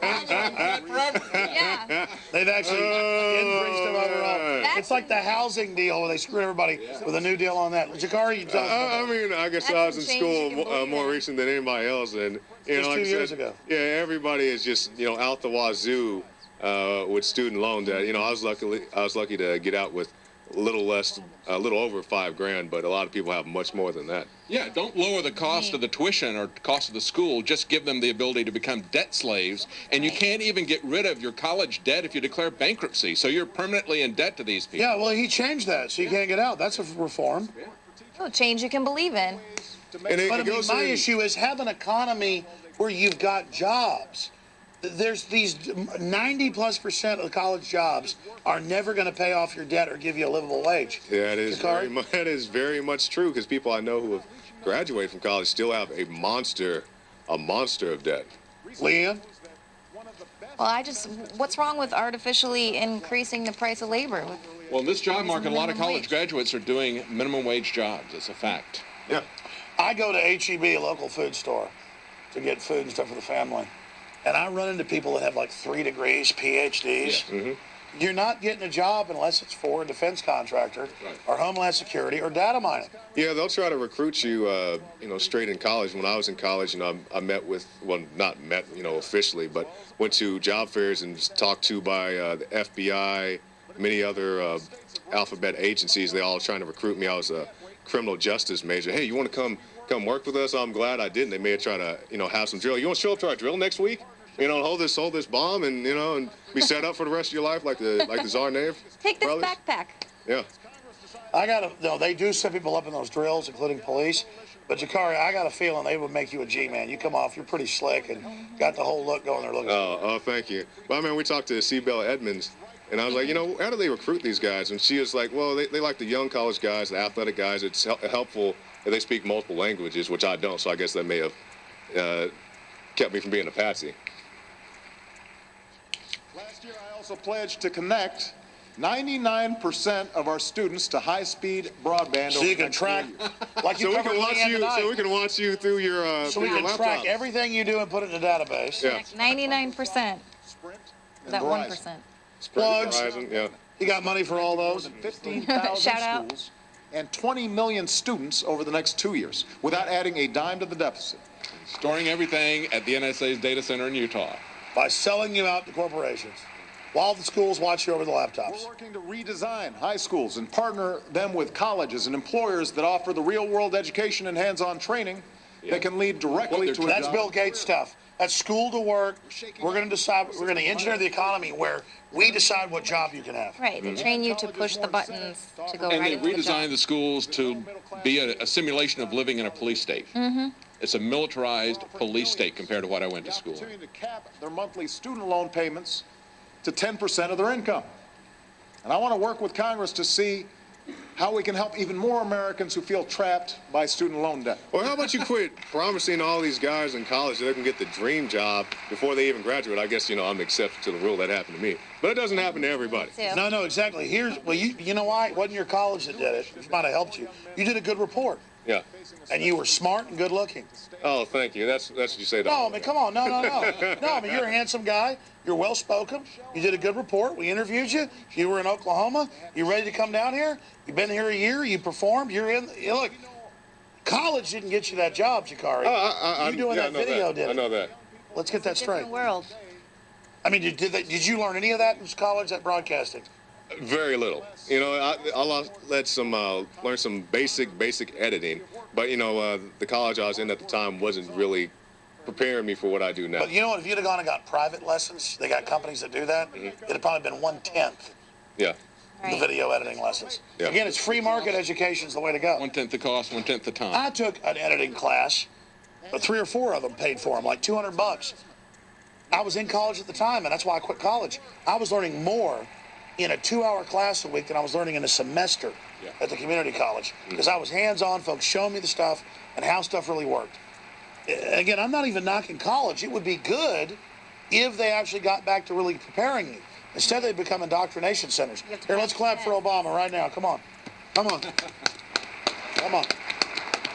They've actually increased them overall. That's- It's like the housing deal where they screw everybody with a new deal on that. Jakari, you tell us about that. I mean, I guess That's I was in some change you school can believe more in. recent than anybody else, and Just like 2 I years said, ago. Yeah, everybody is just out the wazoo with student loan debt. I was lucky to get out with a little over $5,000, but a lot of people have much more than that. Yeah, don't lower the cost of the tuition or cost of the school. Just give them the ability to become debt slaves. And you can't even get rid of your college debt if you declare bankruptcy. So you're permanently in debt to these people. Yeah, well, he changed that, so you can't get out. That's a reform. Oh, change you can believe in. And it But I mean, goes my in- issue is have an economy where you've got jobs. There's these 90+% of the college jobs are never going to pay off your debt or give you a livable wage. Yeah, Jakari? that is very much true, because people I know who have graduated from college still have a monster of debt. Leanne? Well, what's wrong with artificially increasing the price of labor? Well, in this job market, a lot of Minimum college wage. graduates are doing minimum wage jobs. It's a fact. Yeah. I go to H-E-B, a local food store, to get food and stuff for the family. And I run into people that have like 3 degrees, PhDs. Yeah. You're not getting a job unless it's for a defense contractor or Homeland Security or data mining. Yeah, they'll try to recruit you, straight in college. When I was in college, I met with, well, not met, officially, but went to job fairs and was talked to by the FBI, many other alphabet agencies. They all trying to recruit me. I was a criminal justice major. Hey, you want to come work with us? I'm glad I didn't. They may try to, have some drill. You want to show up to our drill next week? Hold this bomb and, and be set up for the rest of your life like the Tsar Knave? Take this brothers? backpack. Yeah. No, they do set people up in those drills, including police. But Jakari, I got a feeling they would make you a G-man. You come off, you're pretty slick and got the whole look going there. Looking. Oh, thank you. Well, I mean, we talked to Seabelle Edmonds, and I was like, how do they recruit these guys? And she was like, well, they like the young college guys, the athletic guys. It's helpful if they speak multiple languages, which I don't. So I guess that may have kept me from being a patsy. Last year, I also pledged to connect 99% of our students to high-speed broadband. So you can track, like you covered tonight. So we can watch you through your So we can track everything you do and put it in the database. Yeah. 99%. Sprint and That Verizon. 1%. Plugs. Verizon, yeah. You got money for all those? 15,000 Shout out. schools and 20 million students over the next 2 years without adding a dime to the deficit. Storing everything at the NSA's data center in Utah. By selling you out to corporations, while the schools watch you over the We're laptops. working to redesign high schools and partner them with colleges and employers that offer the real-world education and hands-on training that can lead directly to a That's job. Bill Gates stuff. That's school to work. We're going to decide. We're going to engineer the economy where we decide what job you can have. Right, they train you to push the buttons to go And right they into the redesigned job. the schools to be a simulation of living in a police state. It's a militarized police state compared to what I went to school. Opportunity to cap their monthly student loan payments to 10% of their income. And I want to work with Congress to see how we can help even more Americans who feel trapped by student loan debt. Well, how about you quit promising all these guys in college that they can get the dream job before they even graduate? I guess, I'm an exception to the rule. That happened to me. But it doesn't happen to everybody. Yeah. No, exactly. You know why? It wasn't your college that did it. It might have helped you. You did a good report, Yeah. and you were smart and good looking. Oh, thank you. That's what you say. No, I mean, come on. No. No, I mean, you're a handsome guy. You're well-spoken. You did a good report. We interviewed you. You were in Oklahoma. You ready to come down here? You've been here a year. You performed. Look, college didn't get you that job, Jakari. You doing that video did I it. know that. Let's get that straight. Different world. I mean, did you learn any of that in college, that broadcasting? Very little. I learned some basic editing, but the college I was in at the time wasn't really preparing me for what I do now. But you know what? If you'd have gone and got private lessons, they got companies that do that, it'd have probably been 1/10 Yeah. the Right. video editing lessons. Yeah. Again, it's free market education is the way to go. 1/10 the cost, 1/10 the time. I took an editing class, but 3 or 4 of them paid for them, like $200. I was in college at the time, and that's why I quit college. I was learning more in a 2-hour class a week than I was learning in a semester at the community college, because I was hands-on, folks showing me the stuff and how stuff really worked. Again, I'm not even knocking college. It would be good if they actually got back to really preparing you. Instead, they become indoctrination centers. Here, let's clap for Obama right now. Come on. Come on. Come on.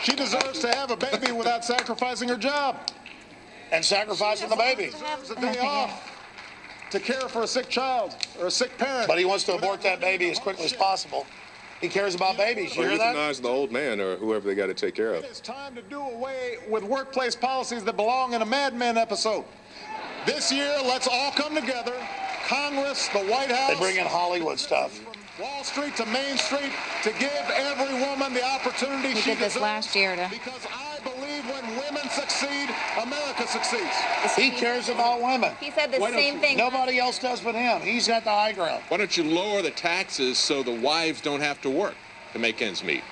She deserves to have a baby without sacrificing her job. And sacrificing the baby. Deserves a day off to care for a sick child or a sick parent. But he wants to abort that baby as quickly as possible. He cares about babies. You Or hear that? euthanize the old man or whoever they got to take care of. It's time to do away with workplace policies that belong in a Mad Men episode. This year, let's all come together. Congress, the White House. They bring in Hollywood stuff. From Wall Street to Main Street to give every woman the opportunity We she did this deserves. last year to- Because I believe when women succeed, America succeeds. He cares about women. He said the Why don't same you- thing. Nobody else does but him. He's got the high ground. Why don't you lower the taxes so the wives don't have to work to make ends meet?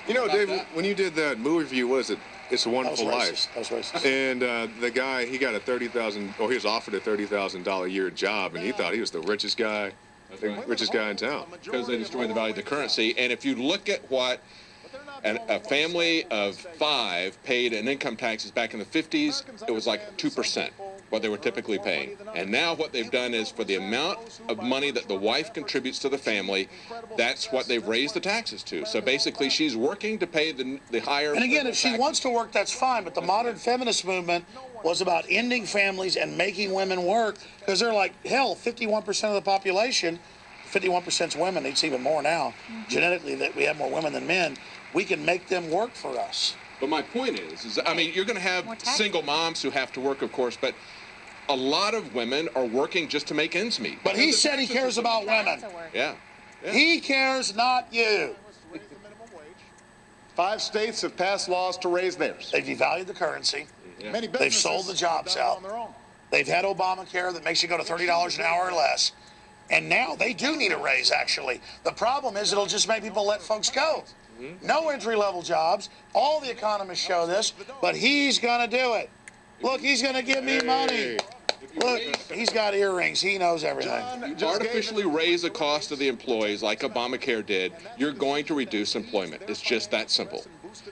Dave, when you did that movie review, what is it? It's a That was Wonderful Life. racist. That was racist. And the guy, he got he was offered a $30,000 a year job, and he thought he was the richest guy in town. Because they destroyed the value of the currency. And if you look at what a family of 5 paid in income taxes back in the 50s, it was like 2%, what they were typically paying. And now what they've done is for the amount of money that the wife contributes to the family, that's what they've raised the taxes to. So basically she's working to pay the higher... And again, if she wants to work, that's fine. But the modern feminist movement was about ending families and making women work, because they're like, hell, 51% of the population, 51% is women. It's even more now. Genetically, that we have more women than men. We can make them work for us. But my point is I mean, you're going to have More taxes. single moms who have to work, of course, but a lot of women are working just to make ends meet. But he said he cares about women. Yeah. He cares, not you. 5 states have passed laws to raise theirs. They've devalued the currency. Many They've businesses sold the jobs have done it out. on their own. They've had Obamacare that makes you go to $30 an hour or less. And now they do need a raise, actually. The problem is it'll just make people let folks go. No entry-level jobs. All the economists show this, but he's going to do it. Look, he's going to give me money. Look, he's got earrings. He knows everything. You artificially raise the cost of the employees like Obamacare did, you're going to reduce employment. It's just that simple.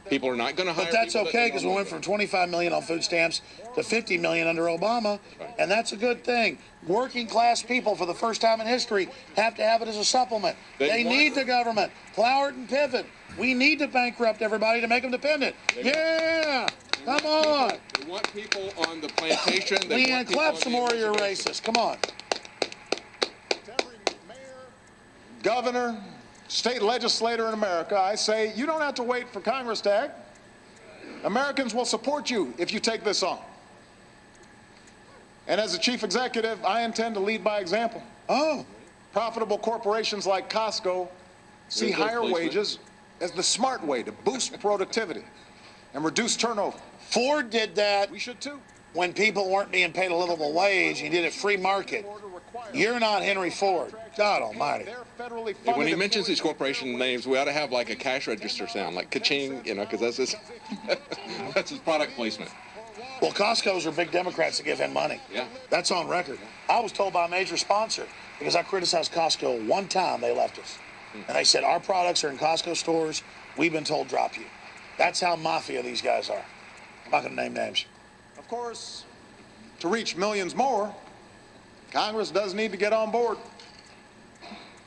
People are not going to hire. But that's okay, because we went from 25 million on food stamps to 50 million under Obama, and that's a good thing. Working class people, for the first time in history, have to have it as a supplement. They need the government. Plow it and pivot. We need to bankrupt everybody to make them dependent. Yeah! Come on! They want people on the plantation. Leanne, clap some more of your racists. Come on. Every mayor, governor, state legislator in America, I say, you don't have to wait for Congress to act. Americans will support you if you take this on. And as a chief executive, I intend to lead by example. Oh. Profitable corporations like Costco see There's no higher placement. wages as the smart way to boost productivity and reduce turnover. Ford did that We should too. when people weren't being paid a livable wage. He did it free market. You're not Henry Ford. God almighty. They're federally When he funded mentions these corporation names, we ought to have like a cash register sound, like ka-ching, because that's his, that's his product placement. Well, Costco's are big Democrats that give him money. Yeah. That's on record. I was told by a major sponsor, because I criticized Costco one time, they left us. And they said, our products are in Costco stores. We've been told drop you. That's how mafia these guys are. I'm not going to name names. Of course, to reach millions more, Congress does need to get on board.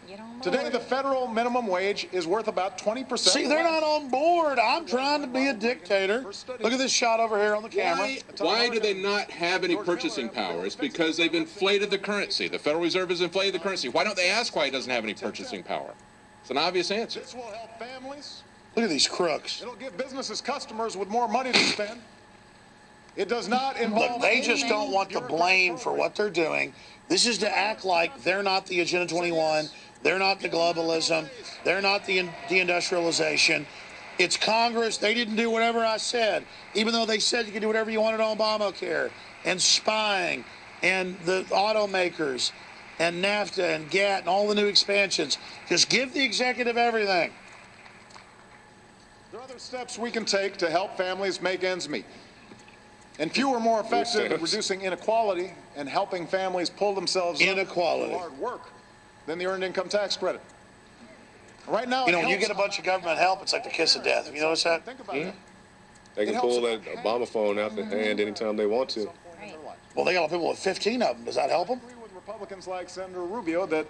Get on board. Today, the federal minimum wage is worth about 20%. See, they're not on board. I'm trying to be a dictator. Look at this shot over here on the camera. Why do they not have any purchasing power? It's because they've inflated the currency. The Federal Reserve has inflated the currency. Why don't they ask why it doesn't have any purchasing power? It's an obvious answer. This will help families. Look at these crooks. It'll give businesses customers with more money to spend. It does not involve. Look, they just don't want the blame for what they're doing. This is to act like they're not the Agenda 21. They're not the globalism. They're not the deindustrialization. It's Congress. They didn't do whatever I said, even though they said you could do whatever you wanted on Obamacare and spying and the automakers and NAFTA and GATT and all the new expansions. Just give the executive everything. There are other steps we can take to help families make ends meet. And few are more effective at reducing inequality and helping families pull themselves up Inequality. through hard work than the Earned Income Tax Credit. Right now, You know, it when you helps- get a bunch of government help, it's like the kiss of death. Have you noticed that? Think about that. They It can helps pull them. that Obama phone out the hand anytime they want to. Right. Well, they got people with 15 of them. Does that help them? I agree with Republicans like Senator Rubio that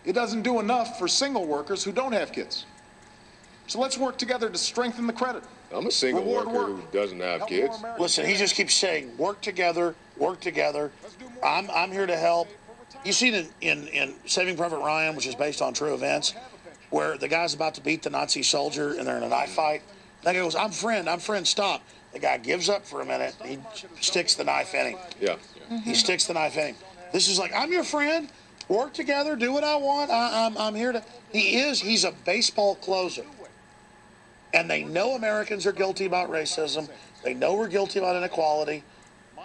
it doesn't do enough for single workers who don't have kids. So let's work together to strengthen the credit. I'm a single Reward worker work. who doesn't have Help more kids. Americans Listen, he just keeps saying, work together, work together. I'm here to help. You seen it in Saving Private Ryan, which is based on true events, where the guy's about to beat the Nazi soldier and they're in a knife fight. That guy goes, I'm friend, stop. The guy gives up for a minute. He sticks the knife in him. Yeah. He sticks the knife in him. This is like, I'm your friend. Work together, do what I want. I'm here to. He's a baseball closer. And they know Americans are guilty about racism. They know we're guilty about inequality.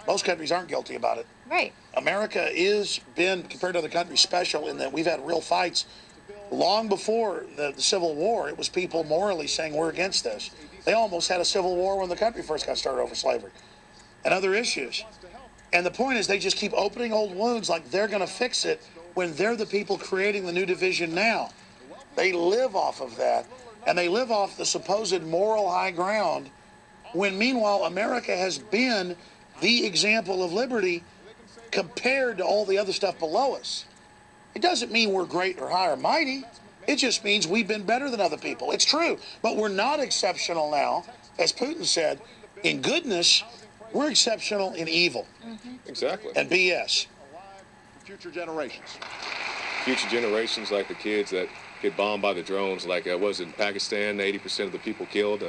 Most countries aren't guilty about it. Right. America is been, compared to other countries, special in that we've had real fights. Long before the Civil War, it was people morally saying we're against this. They almost had a civil war when the country first got started over slavery and other issues. And the point is they just keep opening old wounds like they're going to fix it when they're the people creating the new division now. They live off of that, and they live off the supposed moral high ground, when meanwhile America has been the example of liberty compared to all the other stuff below us. It doesn't mean we're great or high or mighty. It just means we've been better than other people. It's true, but we're not exceptional now. As Putin said, in goodness, we're exceptional in evil Exactly. and BS. For future generations. Future generations, like the kids that get bombed by the drones, like was in Pakistan, 80% of the people killed.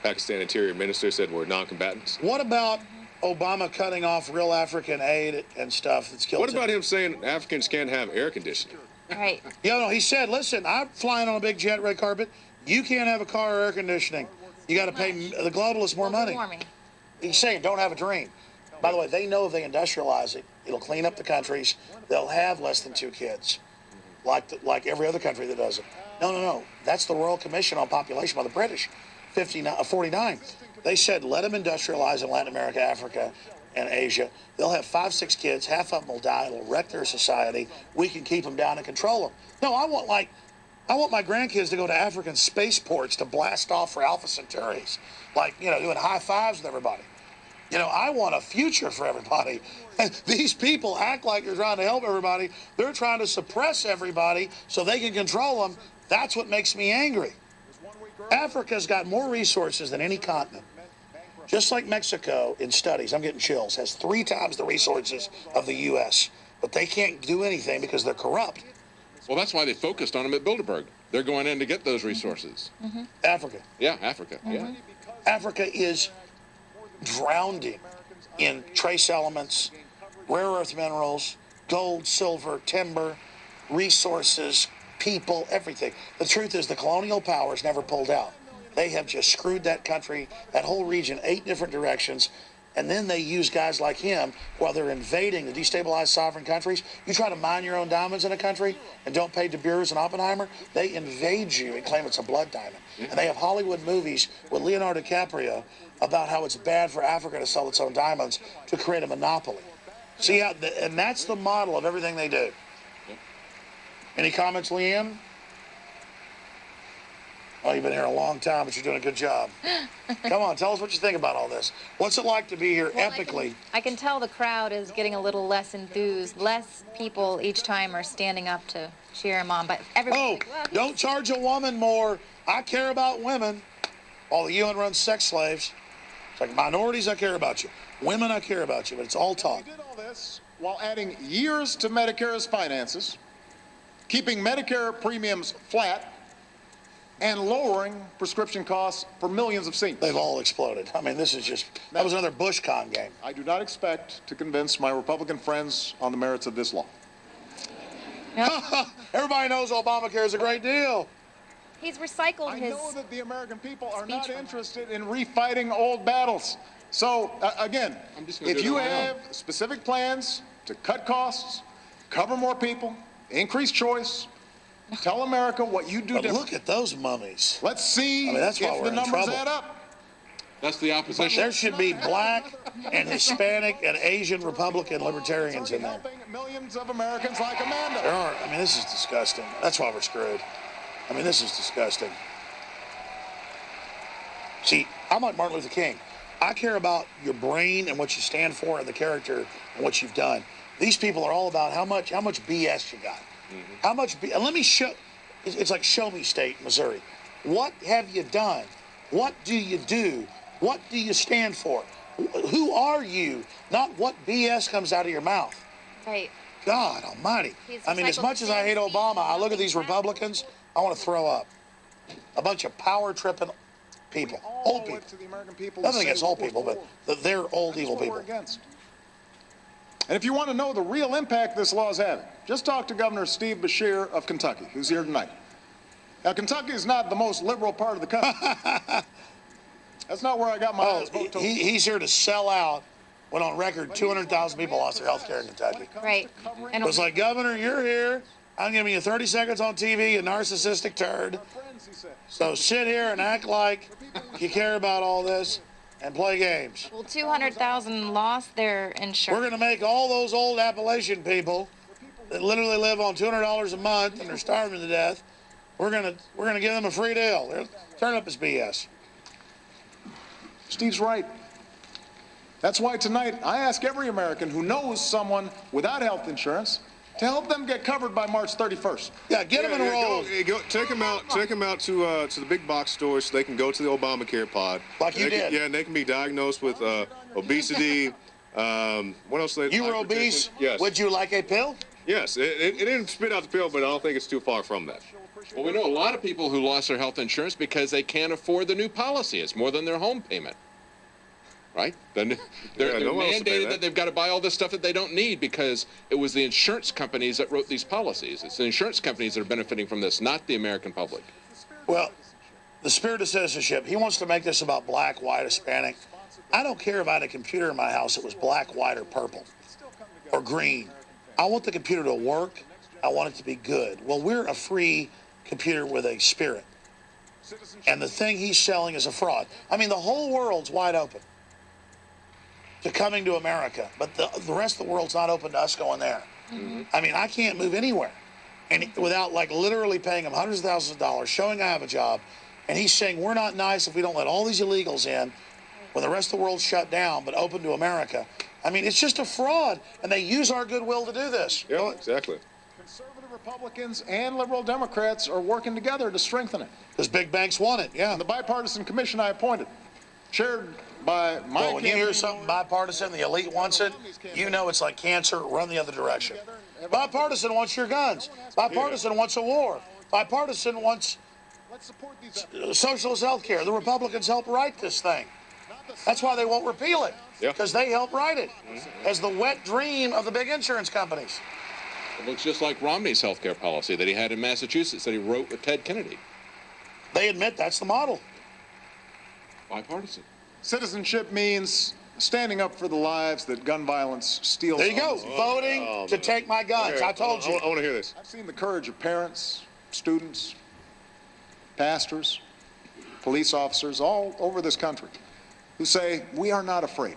Pakistan Interior Minister said were non-combatants. What about Obama cutting off real African aid and stuff that's killed? What about him saying Africans can't have air conditioning? Right. Yeah, no, he said, listen, I'm flying on a big jet, red carpet. You can't have a car or air conditioning. You got to pay the globalists more money. Warming. He's saying, don't have a dream. By the way, they know if they industrialize it, it'll clean up the countries. They'll have less than 2 kids. like every other country that does it. No. That's the Royal Commission on Population by the British, 49. They said let them industrialize in Latin America, Africa, and Asia. They'll have 5, 6 kids. Half of them will die. It'll wreck their society. We can keep them down and control them. No, I want my grandkids to go to African spaceports to blast off for Alpha Centauris, doing high fives with everybody. I want a future for everybody. And these people act like they're trying to help everybody. They're trying to suppress everybody so they can control them. That's what makes me angry. Africa's got more resources than any continent. Just like Mexico, in studies, I'm getting chills, has 3 times the resources of the U.S., but they can't do anything because they're corrupt. Well, that's why they focused on them at Bilderberg. They're going in to get those resources. Mm-hmm. Africa. Yeah, Africa. Mm-hmm. Yeah. Africa is drowning in trace elements, rare earth minerals, gold, silver, timber, resources, people, everything. The truth is the colonial powers never pulled out. They have just screwed that country, that whole region, 8 different directions, and then they use guys like him while they're invading the destabilized sovereign countries. You try to mine your own diamonds in a country and don't pay De Beers and Oppenheimer, they invade you and claim it's a blood diamond. And they have Hollywood movies with Leonardo DiCaprio about how it's bad for Africa to sell its own diamonds to create a monopoly. See how, and that's the model of everything they do. Any comments, Leanne? Oh, you've been here a long time, but you're doing a good job. Come on, tell us what you think about all this. What's it like to be here epically? I can tell the crowd is getting a little less enthused. Less people each time are standing up to cheer him on. But everybody. Don't charge a woman more. I care about women. All the UN run sex slaves. It's like minorities, I care about you. Women, I care about you. But it's all talk. We did all this while adding years to Medicare's finances, keeping Medicare premiums flat, and lowering prescription costs for millions of seniors. They've all exploded. I mean, that was another Bush con game. I do not expect to convince my Republican friends on the merits of this law. Yep. Everybody knows Obamacare is a great deal. He's recycled I his. know that the American people are not speech from interested in refighting old battles. So, again, if you have specific plans to cut costs, cover more people, increase choice, tell America what you do But different. look at those mummies. Let's see that's why if we're the in numbers trouble. add up. That's the opposition. There should be black and Hispanic and Asian Republican libertarians in there. Helping millions of Americans like Amanda. There are. I mean, this is disgusting. That's why we're screwed. I mean, this is disgusting. See, I'm like Martin Luther King. I care about your brain and what you stand for and the character and what you've done. These people are all about how much BS you got. Mm-hmm. How much and let me show. It's like show me state, Missouri. What have you done? What do you do? What do you stand for? Who are you? Not what BS comes out of your mouth. Right. God almighty. I mean, as much as I hate Obama, I look at these Republicans, I want to throw up. A bunch of power-tripping people. Old people. Nothing against old people, but they're old, evil people. And if you want to know the real impact this law is having, just talk to Governor Steve Beshear of Kentucky, who's here tonight. Now, Kentucky is not the most liberal part of the country. That's not where I got my eyes. He's here to sell out. When on record, 200,000 people lost their health care in Kentucky. Right. It was like, Governor, you're here. I'm giving you 30 seconds on TV, you narcissistic turd. So sit here and act like you care about all this and play games. Well, 200,000 lost their insurance. We're going to make all those old Appalachian people that literally live on $200 a month and they're starving to death. We're going to give them a free deal. Turn up his BS. Steve's right. That's why tonight I ask every American who knows someone without health insurance to help them get covered by March 31st. Yeah, get them enrolled. Take them out to the big box stores so they can go to the Obamacare pod. Like you did. Yeah, and they can be diagnosed with obesity. What else? You were obese? Yes. Would you like a pill? Yes. It didn't spit out the pill, but I don't think it's too far from that. Well, we know a lot of people who lost their health insurance because they can't afford the new policy. It's more than their home payment. Right? They're mandated that they've got to buy all this stuff that they don't need because it was the insurance companies that wrote these policies. It's the insurance companies that are benefiting from this, not the American public. Well, the spirit of citizenship, he wants to make this about black, white, Hispanic. I don't care if I had a computer in my house that was black, white, or purple, or green. I want the computer to work I want it to be good. Well, we're a free computer with a spirit. And the thing he's selling is a fraud. I mean, the whole world's wide open to coming to America, but the rest of the world's not open to us going there. Mm-hmm. I mean, I can't move anywhere and without like literally paying him hundreds of thousands of dollars, showing I have a job. And he's saying we're not nice if we don't let all these illegals in when the rest of the world's shut down, but open to America. I mean, it's just a fraud, and they use our goodwill to do this. Yeah, exactly. Conservative Republicans and liberal Democrats are working together to strengthen it. Because big banks want it, yeah. And the bipartisan commission I appointed, chaired by my Well, when you hear something bipartisan, the elite wants it, you know it's like cancer, run the other direction. Bipartisan wants your guns. Bipartisan wants a war. Bipartisan wants socialist health care. The Republicans helped write this thing. That's why they won't repeal it, because they helped write it as the wet dream of the big insurance companies. It looks just like Romney's health care policy that he had in Massachusetts that he wrote with Ted Kennedy. They admit that's the model. Bipartisan. Citizenship means standing up for the lives that gun violence steals. There you go, voting to take my guns. Okay, I told you. I want to hear this. I've seen the courage of parents, students, pastors, police officers all over this country who say, we are not afraid.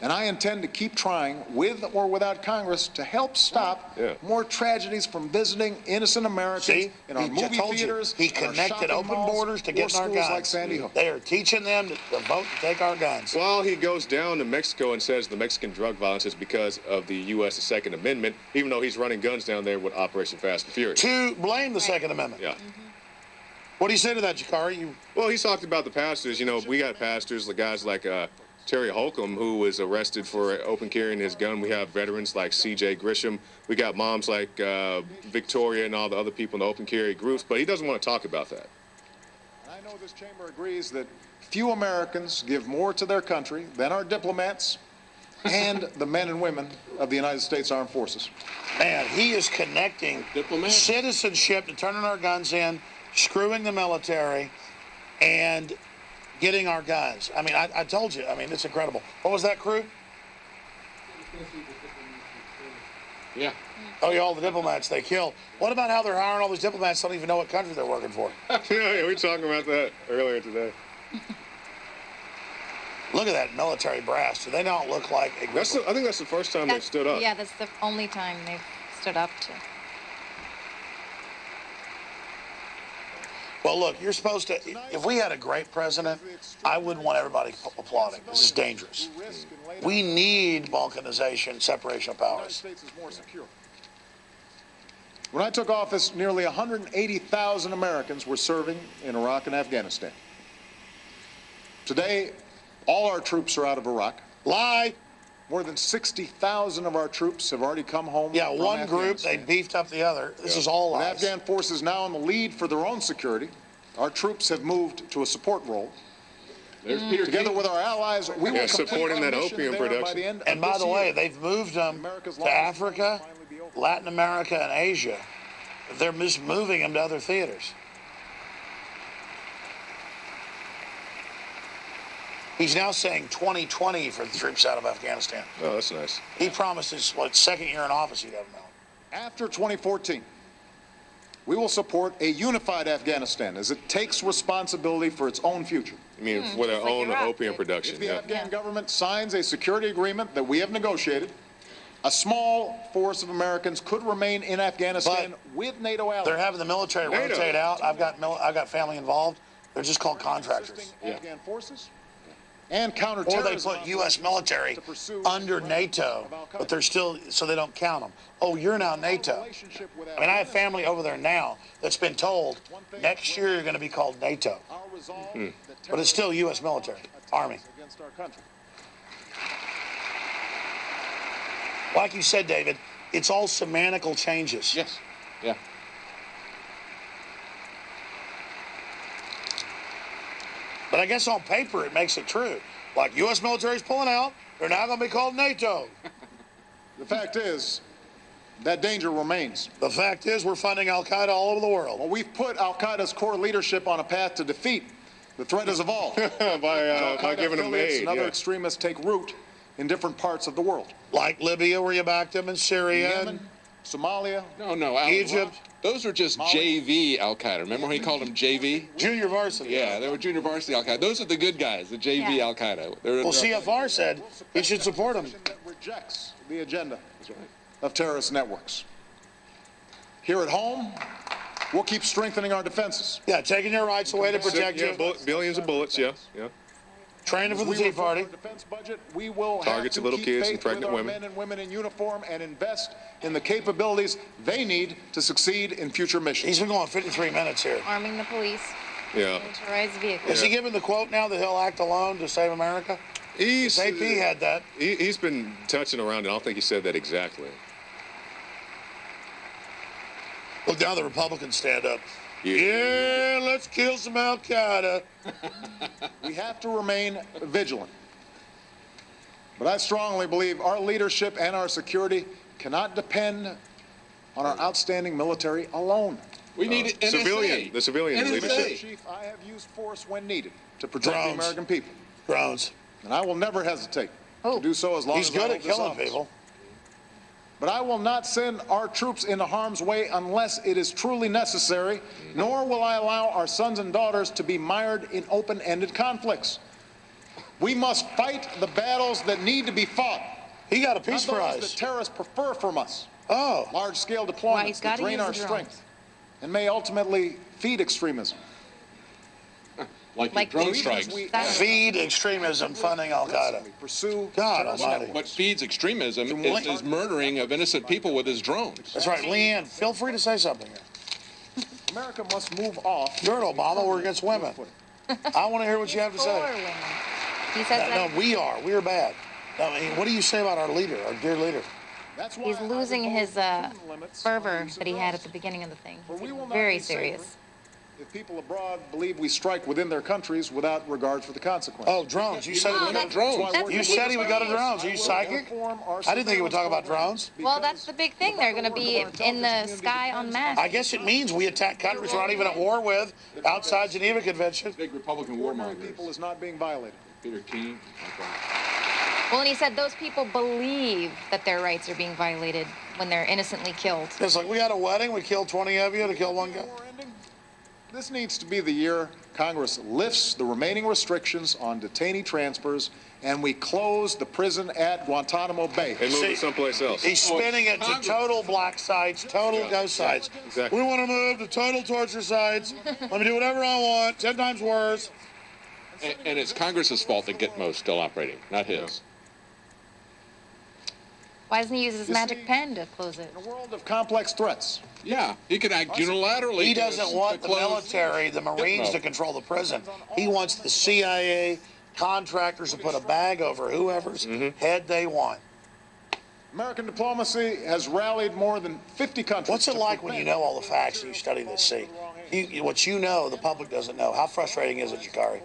And I intend to keep trying, with or without Congress, to help stop more tragedies from visiting innocent Americans in our movie theaters. He connected open borders to getting our guns. Like Sandy Hook. They are teaching them to vote to take our guns. Well, he goes down to Mexico and says the Mexican drug violence is because of the U.S. Second Amendment, even though he's running guns down there with Operation Fast and Furious. To blame the Second Amendment. Yeah. What do you say to that, Jakari? Well, he's talked about the pastors. You know, we got pastors, the guys like Terry Holcomb, who was arrested for open carrying his gun. We have veterans like C.J. Grisham. We got moms like Victoria and all the other people in the open carry groups, but he doesn't want to talk about that. I know this chamber agrees that few Americans give more to their country than our diplomats and the men and women of the United States Armed Forces. Man, he is connecting citizenship to turning our guns in, screwing the military, and getting our guns. I mean, I told you. I mean, it's incredible. What was that, crew? Yeah. Oh, yeah, all the diplomats they killed. What about how they're hiring all these diplomats that don't even know what country they're working for? Yeah, we were talking about that earlier today. Look at that military brass. Do they not look like a group I think that's the first time they've stood up. Yeah, that's the only time they've stood up to. Well, look, you're supposed to, if we had a great president, I wouldn't want everybody applauding. This is dangerous. We need balkanization, separation of powers. When I took office, nearly 180,000 Americans were serving in Iraq and Afghanistan. Today, all our troops are out of Iraq. Lie. More than 60,000 of our troops have already come home. Yeah, one group, they beefed up the other. This is all lies. With Afghan forces now in the lead for their own security, our troops have moved to a support role. There's Peter Together King. with our allies, we will supporting that opium production. by the end And of by this the way, year. they've moved them to Africa, Latin America, and Asia. They're just moving them to other theaters. He's now saying 2020 for the troops out of Afghanistan. Oh, that's nice. He promised his second year in office he'd have them out. After 2014, we will support a unified Afghanistan as it takes responsibility for its own future. I mean, for their like own Iraq opium did. production. If the Yeah. Afghan government signs a security agreement that we have negotiated, a small force of Americans could remain in Afghanistan with NATO allies. They're having the military NATO. rotate out. I've got family involved. They're just called contractors. Afghan forces and Or they counterterrorism. put U.S. military under NATO, but they're still, so they don't count them. Oh, you're now NATO. I mean, I have family over there now that's been told next year you're going to be called NATO. But it's still U.S. military, Army. Against our country. Like you said, David, it's all semantical changes. Yes. Yeah. But I guess on paper it makes it true. Like U.S. military's pulling out, they're now going to be called NATO. The fact is, that danger remains. The fact is we're funding Al-Qaeda all over the world. Well, we've put Al-Qaeda's core leadership on a path to defeat. The threat has evolved. by giving them affiliates aid. and other Yeah. extremists take root in different parts of the world. Like Libya, where you backed them, and Syria. Yemen, Somalia. No, Egypt. Those are just JV Al Qaeda. Remember when he called them JV? Junior varsity. Yeah, they were junior varsity Al Qaeda. Those are the good guys, the JV Yeah. Al Qaeda. Well, CFR said we should support them. That rejects the agenda of terrorist networks. Here at home, we'll keep strengthening our defenses. Yeah, taking your rights away to protect you. Billions of bullets, yeah. Training for the Tea Party. Defense budget, we will Targets have of to little keep kids and faith pregnant with our women. men and women in uniform and invest in the capabilities they need to succeed in future missions. He's been going 53 minutes here. Arming the police, Yeah. militarized vehicles. Is he giving the quote now that he'll act alone to save America? He's AP had that. He's been touching around, and I don't think he said that exactly. Well, now the Republicans stand up. Yeah, let's kill some Al Qaeda. We have to remain vigilant. But I strongly believe our leadership and our security cannot depend on our outstanding military alone. We need The civilian NSA. leadership. Chief, I have used force when needed to protect the Drones. American people. Drones. And I will never hesitate Oh. to do so as long He's as I good hold at this killing office. people. But I will not send our troops into harm's way unless it is truly necessary, nor will I allow our sons and daughters to be mired in open-ended conflicts. We must fight the battles that need to be fought, He got a not peace those prize. that terrorists prefer from us. Oh. Large-scale Why, deployments he's that gotta drain use our the drones. strength and may ultimately feed extremism. Like Like drone the- strikes. Feed extremism funding Al Qaeda. Pursue God terrorist almighty. networks. What feeds extremism is his murdering of innocent people with his drones. That's right. Leanne, feel free to say something here. America must move off. You're at Obama. We're against women. I want to hear what you have to For say. women. He says that No, we are. We're bad. I mean, what do you say about our leader, our dear leader? That's why he's I losing would his vote for limits on fervor the use of that he had drones. at the beginning of the thing. For He's we getting will not very be safer serious. if people abroad believe we strike within their countries without regard for the consequences. Oh, drones. You said No, it. that's- drones. that's You the said big he would go to thing. drones. Are you psychic? I didn't think he would talk about drones. Well, that's the big thing. They're going to be in the sky en masse. I guess it means we attack countries we're not even at war with outside Geneva Convention. Big Republican Ordinary warmongers. people is not being violated. Peter King. Well, and he said those people believe that their rights are being violated when they're innocently killed. It's like we had a wedding. We killed 20 of you to kill one guy. War ending? This needs to be the year Congress lifts the remaining restrictions on detainee transfers and we close the prison at Guantanamo Bay. And move See, it someplace else. He's spinning it to Congress. total black sites, total ghost sites. exactly. We want to move to total torture sites. Let me do whatever I want, 10 times worse. And it's Congress's fault that Gitmo's still operating, not his. Why doesn't he use his You magic see- pen to close it? In a world of complex threats, Yeah, he could act unilaterally. He to- doesn't want to the close military, the Marines Gitmo. to control the prison. He wants the CIA contractors to put a bag over whoever's head they want. American diplomacy has rallied more than 50 countries. What's it to like when you prevent know all the facts and you study this? See, what you know, the public doesn't know. How frustrating is it, Jakari?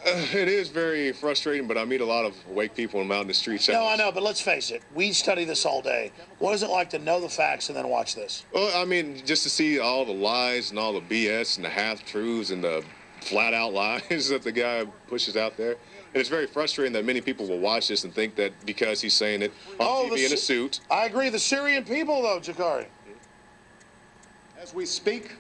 It is very frustrating, but I meet a lot of awake people and I'm out in the streets. No, I know, but let's face it. We study this all day. What is it like to know the facts and then watch this? Well, I mean, just to see all the lies and all the BS and the half-truths and the flat-out lies that the guy pushes out there. And it's very frustrating that many people will watch this and think that because he's saying it on TV in a suit. I agree. The Syrian people, though, Jakari. As we speak,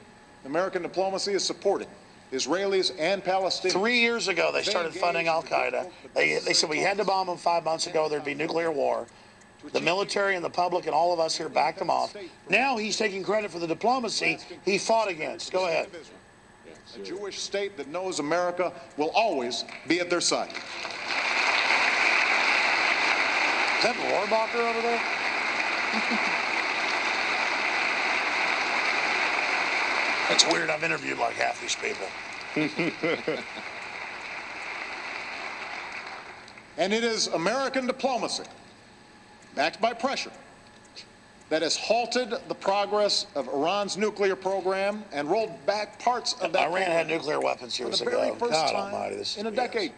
American diplomacy is supporting Israelis and Palestinians. 3 years ago, they started funding Al Qaeda. They said we had to bomb them 5 months ago. There'd be nuclear war. The military and the public and all of us here backed them off. Now he's taking credit for the diplomacy he fought against. Go ahead. A Jewish state that knows America will always be at their side. Is that Rohrbacher over there? It's weird. I've interviewed like half these people. And it is American diplomacy, backed by pressure, that has halted the progress of Iran's nuclear program and rolled back parts of that Iran had program nuclear weapons for years the very ago. first God time almighty, this is in a BS. decade.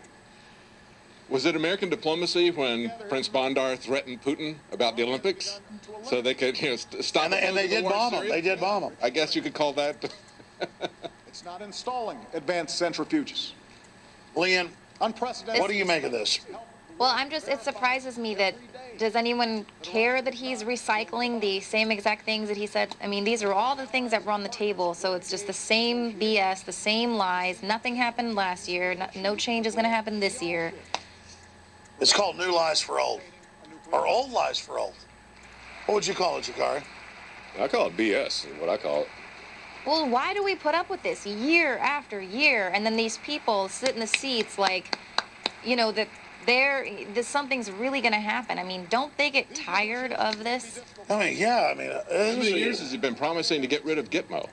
Was it American diplomacy when Prince Bandar threatened Putin about the Olympics so they could, stop? And they did bomb them. They did bomb them. I guess you could call that. It's not installing advanced centrifuges. Leanne, Unprecedented. what do you make of this? Help the Well, it surprises me that, does anyone care that he's recycling the same exact things that he said? I mean, these are all the things that were on the table, so it's just the same BS, the same lies. Nothing happened last year. No change is going to happen this year. It's called new lies for old, or old lies for old. What would you call it, Jakari? I call it BS, is what I call it. Well, why do we put up with this year after year, and then these people sit in the seats like, you know, that something's really going to happen? I mean, don't they get tired of this? I mean, yeah, I mean, How many years has he been promising to get rid of Gitmo?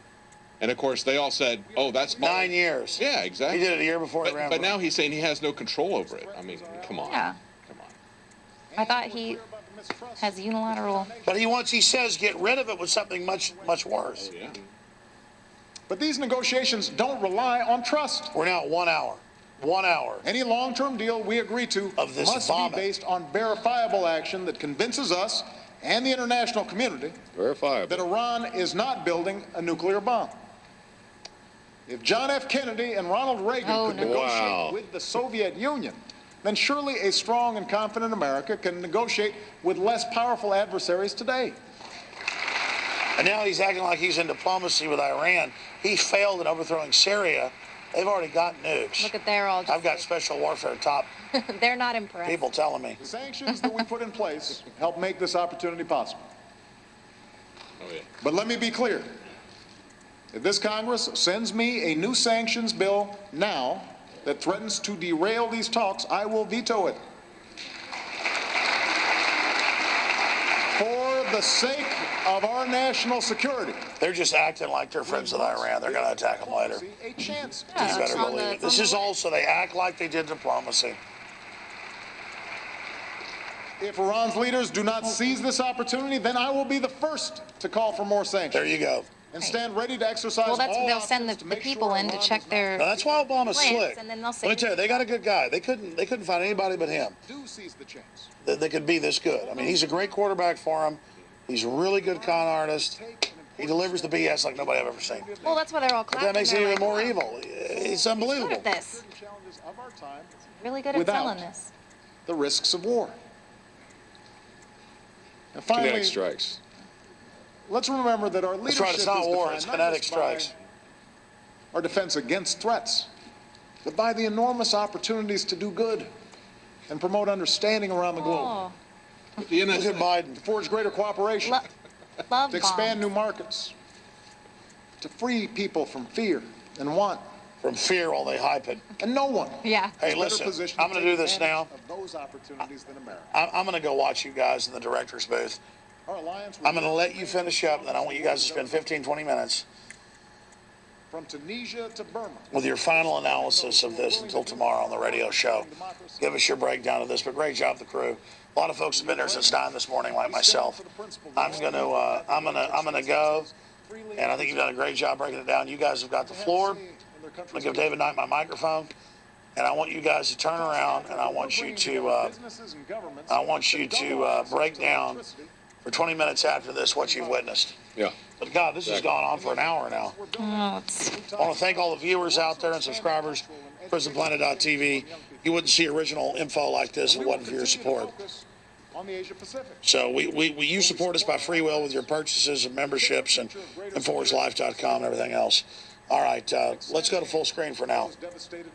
And of course, they all said, "Oh, that's 9 years." Yeah, exactly. He did it a year before he ran. But now he's saying he has no control over it. I mean, come on. Yeah. Come on. I thought he has unilateral. But he says, get rid of it with something much, much worse. Yeah. But these negotiations don't rely on trust. We're now at 1 hour. 1 hour. Any long-term deal we agree to Of this must vomit. be based on verifiable action that convinces us and the international community Verifiable. that Iran is not building a nuclear bomb. If John F. Kennedy and Ronald Reagan could no. negotiate Wow. with the Soviet Union, then surely a strong and confident America can negotiate with less powerful adversaries today. And now he's acting like he's in diplomacy with Iran. He failed in overthrowing Syria. They've already got nukes. Look at they're all just. I've got special warfare top They're not impressed. people telling me. The sanctions that we put in place help make this opportunity possible. Oh, yeah. But let me be clear. If this Congress sends me a new sanctions bill now that threatens to derail these talks, I will veto it. For the sake of our national security. They're just acting like they're friends with Iran. They're going to attack them later. A chance. Yeah, You it's better on believe the- it. it's on This the is list. also, they act like they did diplomacy. If Iran's leaders do not seize this opportunity, then I will be the first to call for more sanctions. There you go. And stand ready to exercise Well, that's all they'll send options the to make people sure in to Iran check does their. Now, that's why Obama's Plans, slick. and then they'll Let say- me tell you, they got a good guy. They couldn't find anybody but him not do seize the chance. that could be this good. I mean, he's a great quarterback for him. He's a really good con artist. He delivers the BS like nobody I've ever seen. Well, that's why they're all But clapping. that makes it They're even like, more "Oh, evil. It's he's good unbelievable. at this. Challenges of our time, Really good at Without selling this. the risks of war. And finally, Kinetic strikes. let's remember that our That's leadership right. It's not is war. defined It's not kinetic just by strikes. our defense against threats, but by the enormous opportunities to do good and promote understanding around the globe, Oh, The Look at NSA, Biden. to forge greater cooperation, love to expand bombs. new markets, to free people from fear and want. From fear while they hype it. And no one Yeah. Hey, is better listen, positioned I'm to going to take do this now. advantage of those opportunities than America. I'm going to go watch you guys in the director's booth. Our alliance I'm going to let you finish up, and then I want you guys to spend 15, 20 minutes from Tunisia to Burma. with your final analysis of this until tomorrow on the radio show. Give us your breakdown of this, but great job, the crew. A lot of folks have been there since 9 this morning, like myself. I'm gonna go, and I think you've done a great job breaking it down. You guys have got the floor. I'm gonna give David Knight my microphone, and I want you guys to turn around, and I want you to break down for 20 minutes after this what you've witnessed. Yeah. But God, this has gone on for an hour now. Oh, it's, I want to thank all the viewers out there and subscribers, PrisonPlanet.tv. You wouldn't see original info like this if it wasn't for your support. On the Asia Pacific. So you support us by free will with your purchases and memberships and InfoWarsLife.com and everything else. All right, let's go to full screen for now. Devastated by